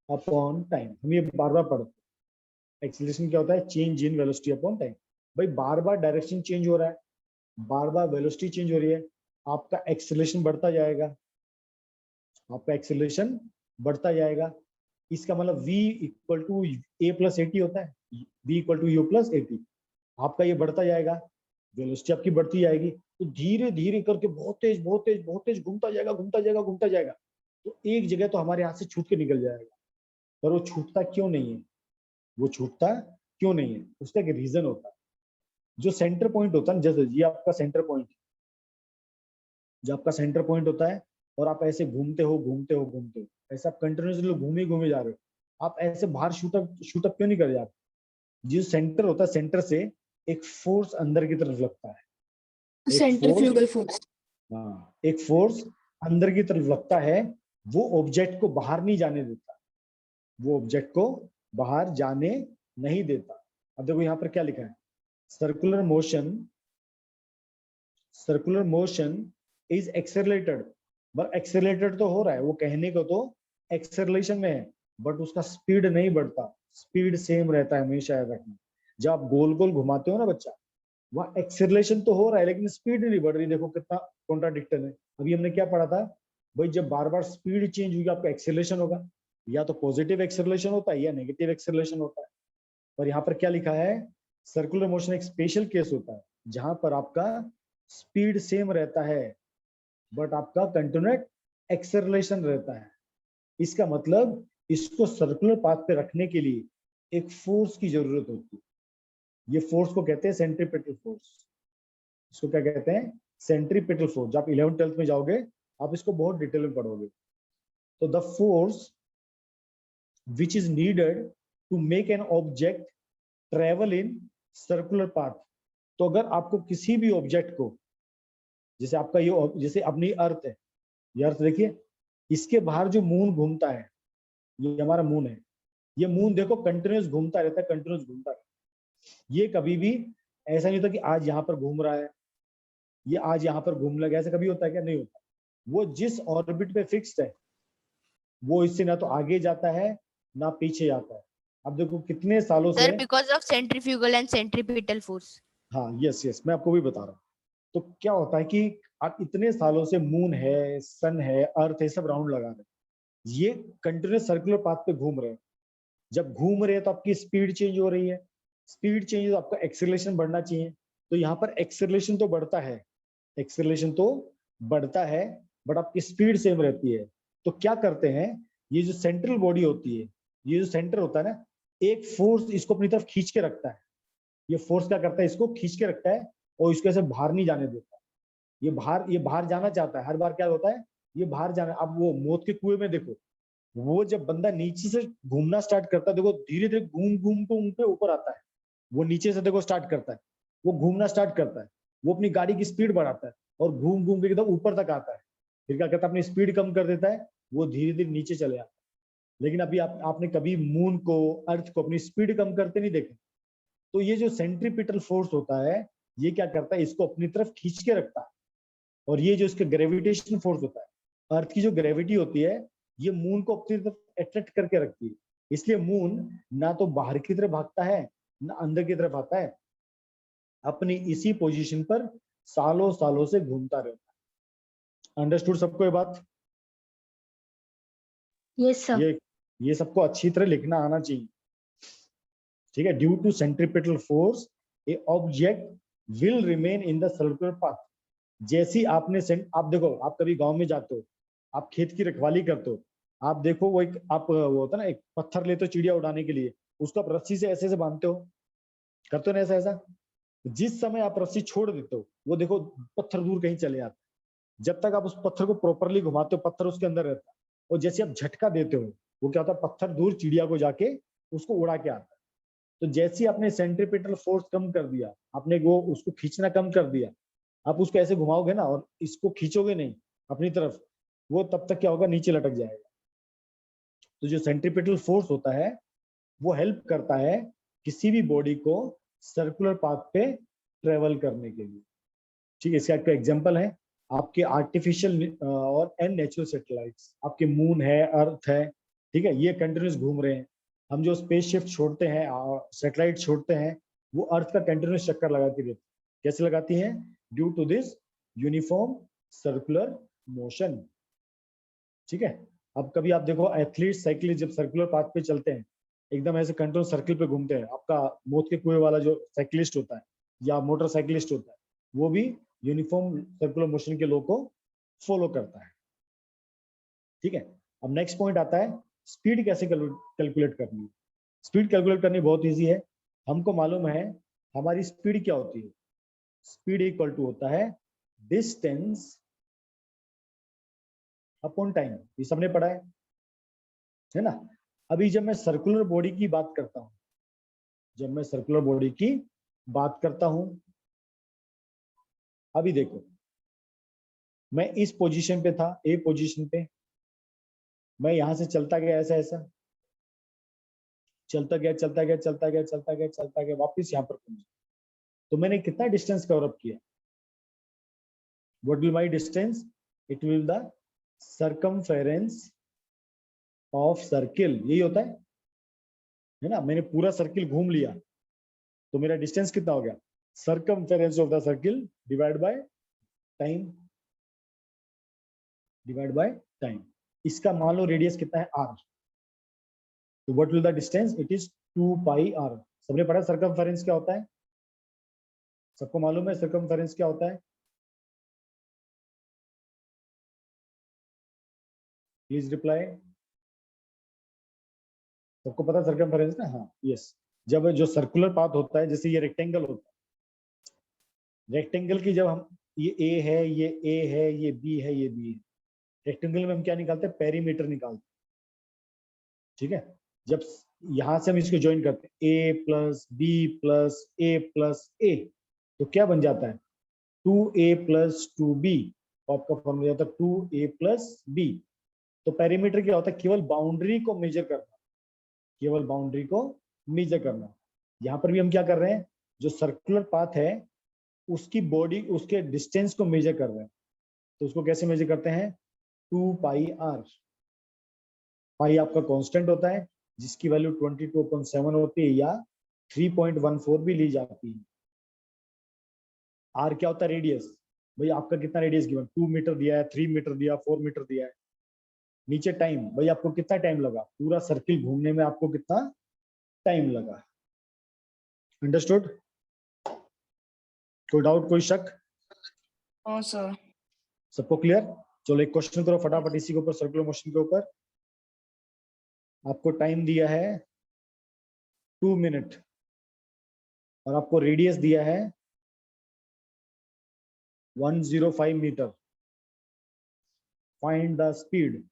upon time. हम ये बार बार पढ़ते हैं। एक्सीलरेशन क्या होता है? Change in velocity upon time. भाई बार बार डायरेक्शन चेंज हो रहा है, बार बार वेलोसिटी चेंज हो रही है, आपका एक्सीलरेशन बढ़ता जाएगा, आपका एक्सीलरेशन बढ़ता जाएगा। इसका मतलब v equal to a plus A T होता है, v equal to U plus A T. आपका ये बढ़ता जाएगा, वेलोसिटी आपकी बढ़ती जाएगी, तो धीरे धीरे करके बहुत तेज बहुत तेज बहुत तेज घूमता जाएगा घूमता जाएगा घूमता जाएगा। तो एक जगह तो हमारे हाथ से छूट के निकल जाएगा, पर वो छूटता क्यों नहीं है? वो छूटता क्यों नहीं है? उसका एक रीजन होता है। जो सेंटर पॉइंट होता है, जैसे ये आपका सेंटर पॉइंट, जो आपका सेंटर पॉइंट होता है, और आप ऐसे घूमते हो घूमते हो घूमते हो, ऐसे आप कंटिन्यूसली घूमे घूमे जा रहे हो, आप ऐसे बाहर शूटअप क्यों नहीं कर जाते? जो सेंटर होता है, सेंटर से एक फोर्स अंदर की तरफ लगता है, एक सेंट्रीफ्यूगल फोर्स। हाँ, एक फोर्स अंदर की तरफ लगता है, वो ऑब्जेक्ट को बाहर नहीं जाने देता, वो ऑब्जेक्ट को बाहर जाने नहीं देता। अब देखो यहाँ पर क्या लिखा है? Circular motion is accelerated. But accelerated तो हो रहा है, वो कहने को तो एक्सेलरेशन में है, बट उसका स्पीड नहीं बढ़ता, स्पीड सेम रहता है हमेशा। याद रखना, जब आप गोल गोल घुमाते हो ना बच्चा, वहाँ एक्सेलरेशन तो हो रहा है लेकिन स्पीड नहीं बढ़ रही। देखो कितना कॉन्ट्राडिक्शन है। अभी हमने क्या पढ़ा था भाई? जब बार बार स्पीड चेंज होगी आपका एक्सेलरेशन होगा, या तो पॉजिटिव एक्सेलरेशन होता है या नेगेटिव एक्सेलरेशन होता है। पर यहाँ पर क्या लिखा है? सर्कुलर मोशन एक स्पेशल केस होता है जहां पर आपका स्पीड सेम रहता है बट आपका कंटिन्यूट एक्सेलरेशन रहता है। इसका मतलब इसको सर्कुलर पाथ पे रखने के लिए एक फोर्स की जरूरत होती है। ये फोर्स को कहते हैं सेंट्रीपिटल फोर्स। इसको क्या कहते हैं? Centripetal force. जब आप 11th 12th में जाओगे आप इसको बहुत डिटेल में पढ़ोगे। तो the force which is needed to make an object travel in circular path. तो अगर आपको किसी भी ऑब्जेक्ट को, जैसे आपका ये, जैसे अपनी अर्थ है, ये अर्थ देखिए, इसके बाहर जो मून घूमता है, ये हमारा मून है, ये मून देखो कंटिन्यूस घूमता रहता है, कंटिन्यूस घूमता रहता है। ये कभी भी ऐसा नहीं होता कि आज यहाँ पर घूम रहा है, ये आज यहाँ पर घूम लगा, ऐसा कभी होता है क्या? नहीं होता। वो जिस ऑर्बिट पे फिक्स्ड है, वो इससे ना तो आगे जाता है ना पीछे जाता है। अब देखो कितने सालों से, Sir, because of centrifugal and centripetal force. हाँ यस मैं आपको भी बता रहा हूँ। तो क्या होता है कि आप इतने सालों से मून है, सन है, अर्थ है, सब राउंड लगा रहे हैं, ये कंटिन्यूस सर्कुलर पाथ पे घूम रहे हैं। जब घूम रहे हैं तो आपकी स्पीड चेंज हो रही है, स्पीड चेंज तो आपका एक्सेलरेशन बढ़ना चाहिए। तो यहाँ पर एक्सेलरेशन तो बढ़ता है, एक्सेलरेशन तो बढ़ता है, बट आपकी स्पीड सेम रहती है। तो क्या करते हैं, ये जो सेंट्रल बॉडी होती है, ये जो सेंटर होता है ना, एक फोर्स इसको अपनी तरफ खींच के रखता है। ये फोर्स क्या करता है? इसको खींच के रखता है और इसको ऐसे बाहर नहीं जाने देता। ये बाहर जाना चाहता है, हर बार क्या होता है, ये बाहर जाना। अब वो मौत के कुएं में देखो, वो जब बंदा नीचे से घूमना स्टार्ट करता है, देखो धीरे धीरे घूम घूम के उनके ऊपर आता है। वो नीचे से देखो स्टार्ट करता है, वो घूमना स्टार्ट करता है, वो अपनी गाड़ी की स्पीड बढ़ाता है और घूम घूम के एकदम ऊपर तक आता है। फिर क्या करता है? अपनी स्पीड कम कर देता है, वो धीरे धीरे नीचे चले आता है। लेकिन अभी आपने कभी मून को, अर्थ को अपनी स्पीड कम करते नहीं देखे। तो ये जो सेंट्रीपिटल फोर्स होता है, ये क्या करता है? इसको अपनी तरफ खींच के रखता है। और ये जो इसका ग्रेविटेशन फोर्स होता है, अर्थ की जो ग्रेविटी होती है, ये मून को अपनी तरफ अट्रैक्ट करके रखती है। इसलिए मून ना तो बाहर की तरफ भागता है ना अंदर की तरफ आता है, अपनी इसी पोजीशन पर सालों सालों से घूमता रहता है। अंडरस्टूड सबको ये बात? Yes sir. ये सबको अच्छी तरह लिखना आना चाहिए, ठीक है? Due to centripetal force a object will remain in the circular path. जैसी आपने आप देखो, आप कभी गांव में जाते हो, आप खेत की रखवाली करते हो, आप देखो वो एक वो होता है ना, एक पत्थर लेते हो चिड़िया उड़ाने के लिए, उसको आप रस्सी से ऐसे ऐसे बांधते हो, करते हो ना ऐसा ऐसा। जिस समय आप रस्सी छोड़ देते हो, वो देखो पत्थर दूर कहीं चले जाते हैं। जब तक आप उस पत्थर को प्रॉपरली घुमाते हो, पत्थर उसके अंदर रहता है, और जैसे आप झटका देते हो, वो क्या होता है? पत्थर दूर चिड़िया को जाके उसको उड़ा के आता है। तो जैसे आपने सेंट्रीपिटल फोर्स कम कर दिया, आपने वो उसको खींचना कम कर दिया, आप उसको ऐसे घुमाओगे ना और इसको खींचोगे नहीं अपनी तरफ, वो तब तक क्या होगा? नीचे लटक जाएगा। तो जो सेंट्रीपिटल फोर्स होता है, वो हेल्प करता है किसी भी बॉडी को सर्कुलर पाथ पे ट्रेवल करने के लिए, ठीक है? इसका एक एग्जांपल है, आपके आर्टिफिशियल और एंड नेचुरल सैटेलाइट्स, आपके मून है, अर्थ है, ठीक है, ये कंटिन्यूस घूम रहे हैं। हम जो स्पेस शिफ्ट छोड़ते हैं, सैटेलाइट छोड़ते हैं, वो अर्थ का कंटिन्यूस चक्कर लगाती रहती है। कैसे लगाती हैं? Due to this uniform circular motion, ठीक है। अब कभी आप देखो एथलीट, साइकिलिस्ट जब सर्कुलर पाथ पे चलते हैं, एकदम ऐसे कंट्रोल सर्किल पे घूमते हैं, आपका मौत के कुएं वाला जो साइकिलिस्ट होता है या मोटरसाइकिलिस्ट होता है, वो भी यूनिफॉर्म सर्कुलर मोशन के लॉ को फॉलो करता है, ठीक है। अब नेक्स्ट पॉइंट आता है, स्पीड कैसे कैलकुलेट करनी है। स्पीड कैलकुलेट करनी बहुत ईजी है। हमको मालूम है हमारी स्पीड क्या होती है। स्पीड इक्वल टू होता है डिस्टेंस अपॉन टाइम, ये सबने पढ़ा है ना। अभी जब मैं सर्कुलर बॉडी की बात करता हूं, जब मैं सर्कुलर बॉडी की बात करता हूं, अभी देखो मैं इस पोजीशन पे था, ए पोजीशन पे, मैं यहां से चलता गया ऐसा ऐसा, चलता गया चलता गया चलता गया चलता गया चलता गया, वापस यहाँ पर पहुंचा, तो मैंने कितना डिस्टेंस कवर अप किया? What will my distance? It will the circumference of circle, यही होता है ना। मैंने पूरा सर्किल घूम लिया, तो मेरा डिस्टेंस कितना हो गया? Circumference of the circle divide by time, divide by time. इसका मान लो रेडियस कितना है? r, तो what will the distance? It is 2 pi r। सबने पढ़ा सर्कमफेरेंस क्या होता है? सबको मालूम है सर्कमफेरेंस क्या होता है? Please reply. सबको पता सर्कमफेरेंस ना? हाँ, यस। जब जो सर्कुलर पाथ होता है, जैसे ये रेक्टेंगल होता है, रेक्टेंगल की जब हम, ये ए है, ये ए है, ये बी है, ये बी है, रेक्टेंगल में हम क्या निकालते हैं? पेरीमीटर निकालते हैं, ठीक है। जब यहां से हम इसको ज्वाइन करते हैं, ए प्लस बी प्लस ए प्लस ए, तो क्या बन जाता है? 2a प्लस 2b, आपका फॉर्मूला जाता है 2a प्लस b। तो पेरीमीटर क्या होता है? केवल बाउंड्री को मेजर करना, केवल बाउंड्री को मेजर करना। यहाँ पर भी हम क्या कर रहे हैं? जो सर्कुलर पाथ है उसकी बॉडी, उसके डिस्टेंस को मेजर कर रहे हैं, तो उसको कैसे मेजर करते हैं? 2 पाई r। पाई आपका कांस्टेंट होता है, जिसकी वैल्यू 22.7 होती है या 3.14 भी ली जाती है। आर क्या होता है? रेडियस। भाई आपका कितना रेडियस गिवन? 2 मीटर दिया है, 3 मीटर दिया, 4 मीटर दिया है। नीचे टाइम, भाई आपको कितना टाइम लगा पूरा सर्किल घूमने में, आपको कितना टाइम लगा? अंडरस्टूड? कोई डाउट, कोई शक? हाँ सर। सबको क्लियर? चलो एक क्वेश्चन करो फटाफट इसी के ऊपर, सर्कुलर मोशन के ऊपर। आपको टाइम दिया है 2 मिनट और आपको रेडियस दिया है 105 मीटर। Find the speed.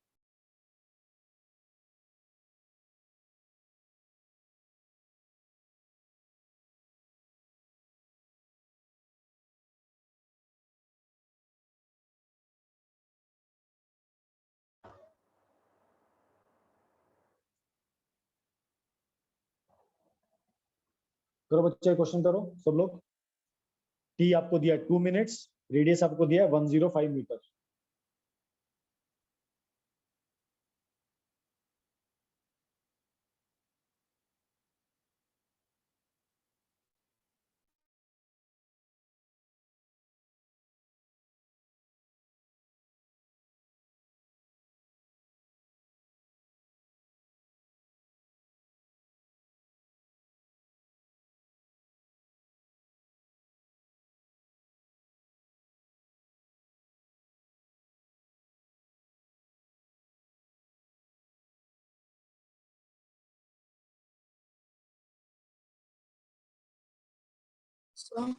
करो बच्चे, क्वेश्चन करो सब लोग। टी आपको दिया 2 मिनट्स, रेडियस आपको दिया 105 मीटर। सर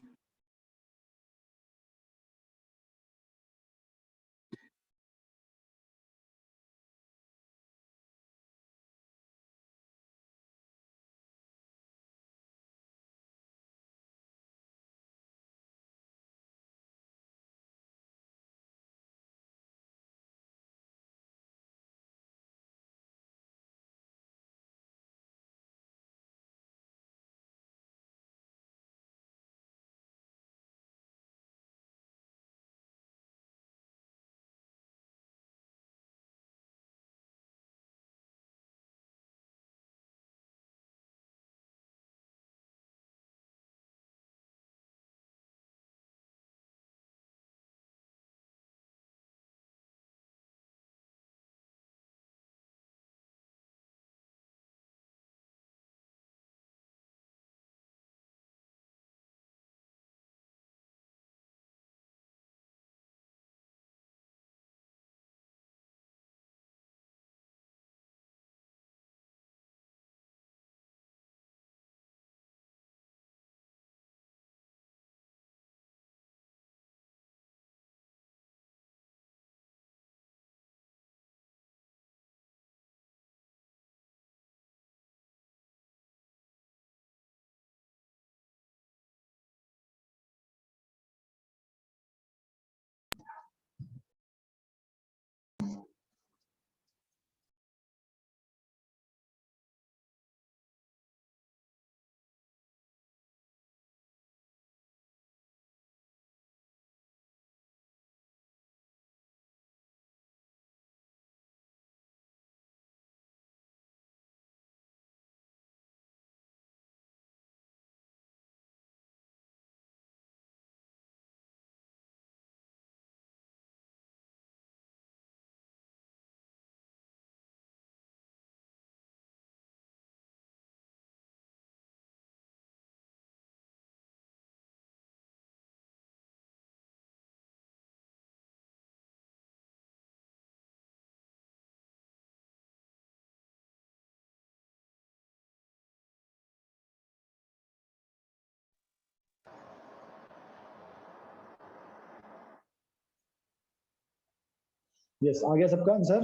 यस, आ गया सबका आंसर?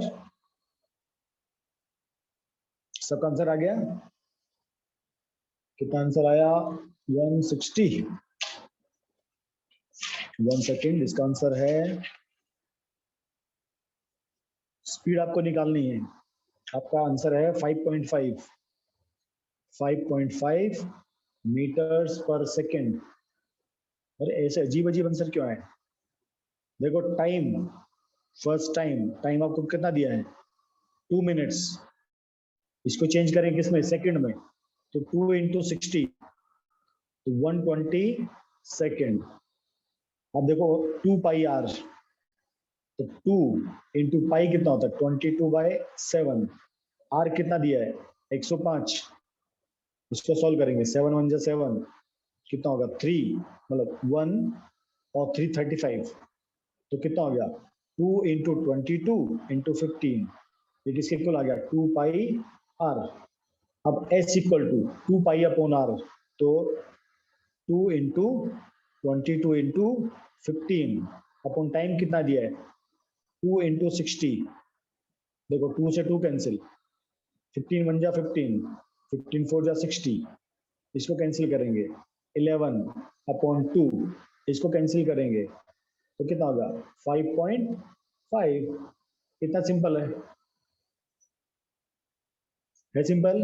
सबका आंसर आ गया? कितना आंसर आया? 160। 1 सेकेंड, इसका आंसर है, स्पीड आपको निकालनी है, आपका आंसर है 5.5 मीटर्स पर सेकेंड। अरे ऐसे अजीब अजीब आंसर क्यों है? देखो टाइम, फर्स्ट टाइम आपको कितना दिया है? 2 मिनट्स। इसको चेंज करें किसमें? सेकंड में। तो 2 into 60 तो 120 सेकेंड। अब देखो 2 पाई आर, तो 2 into पाई कितना होता है? 22/7। आर कितना दिया है? 105। इसको सॉल्व करेंगे, 7 1 जा 7, कितना होगा? 3, मतलब 1 और 3 35, तो कितना हो गया? 2 into 22 into 15, ये किसके इक्वल आ गया? 2 पाई आर। अब s equal to 2 pi upon R, तो 2 into 22 into 15 अपॉन टाइम कितना दिया है? 2 into 60। देखो 2 से 2 कैंसिल, 15 1 जा 15, 15 4 जा 60, इसको कैंसिल करेंगे। 11 अपॉन 2, इसको कैंसिल करेंगे, तो कितना होगा? 5.5। कितना सिंपल है सिंपल?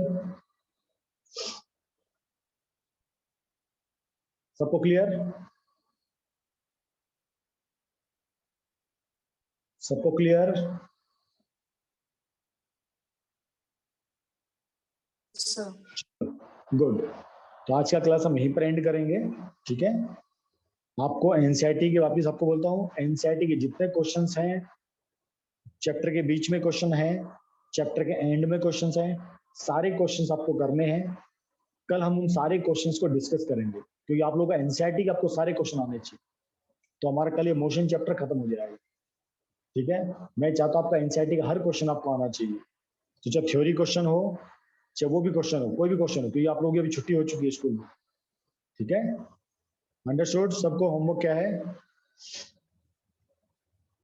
सबको क्लियर? सबको क्लियर? Sir good. तो आज का क्लास हम यहीं पर एंड करेंगे, ठीक है? आपको एनसीईआरटी के, वापस आपको बोलता हूँ, एनसीईआरटी के जितने क्वेश्चंस हैं, चैप्टर के बीच में क्वेश्चन है, चैप्टर के एंड में क्वेश्चंस हैं, सारे क्वेश्चंस आपको करने हैं। कल हम उन सारे क्वेश्चंस को डिस्कस करेंगे, क्योंकि आप लोगों का एनसीईआरटी के आपको सारे क्वेश्चन आने चाहिए। तो हमारा कल ये मोशन चैप्टर खत्म हो जाएगा, ठीक है? मैं चाहता हूँ आपका एनसीईआरटी का हर क्वेश्चन आपको आना चाहिए। तो जब थ्योरी क्वेश्चन हो, चाहे वो भी क्वेश्चन हो, कोई भी क्वेश्चन हो, क्योंकि आप लोगों की अभी छुट्टी हो चुकी है स्कूल में, ठीक है? अंडरस्टूड? सबको होमवर्क क्या है?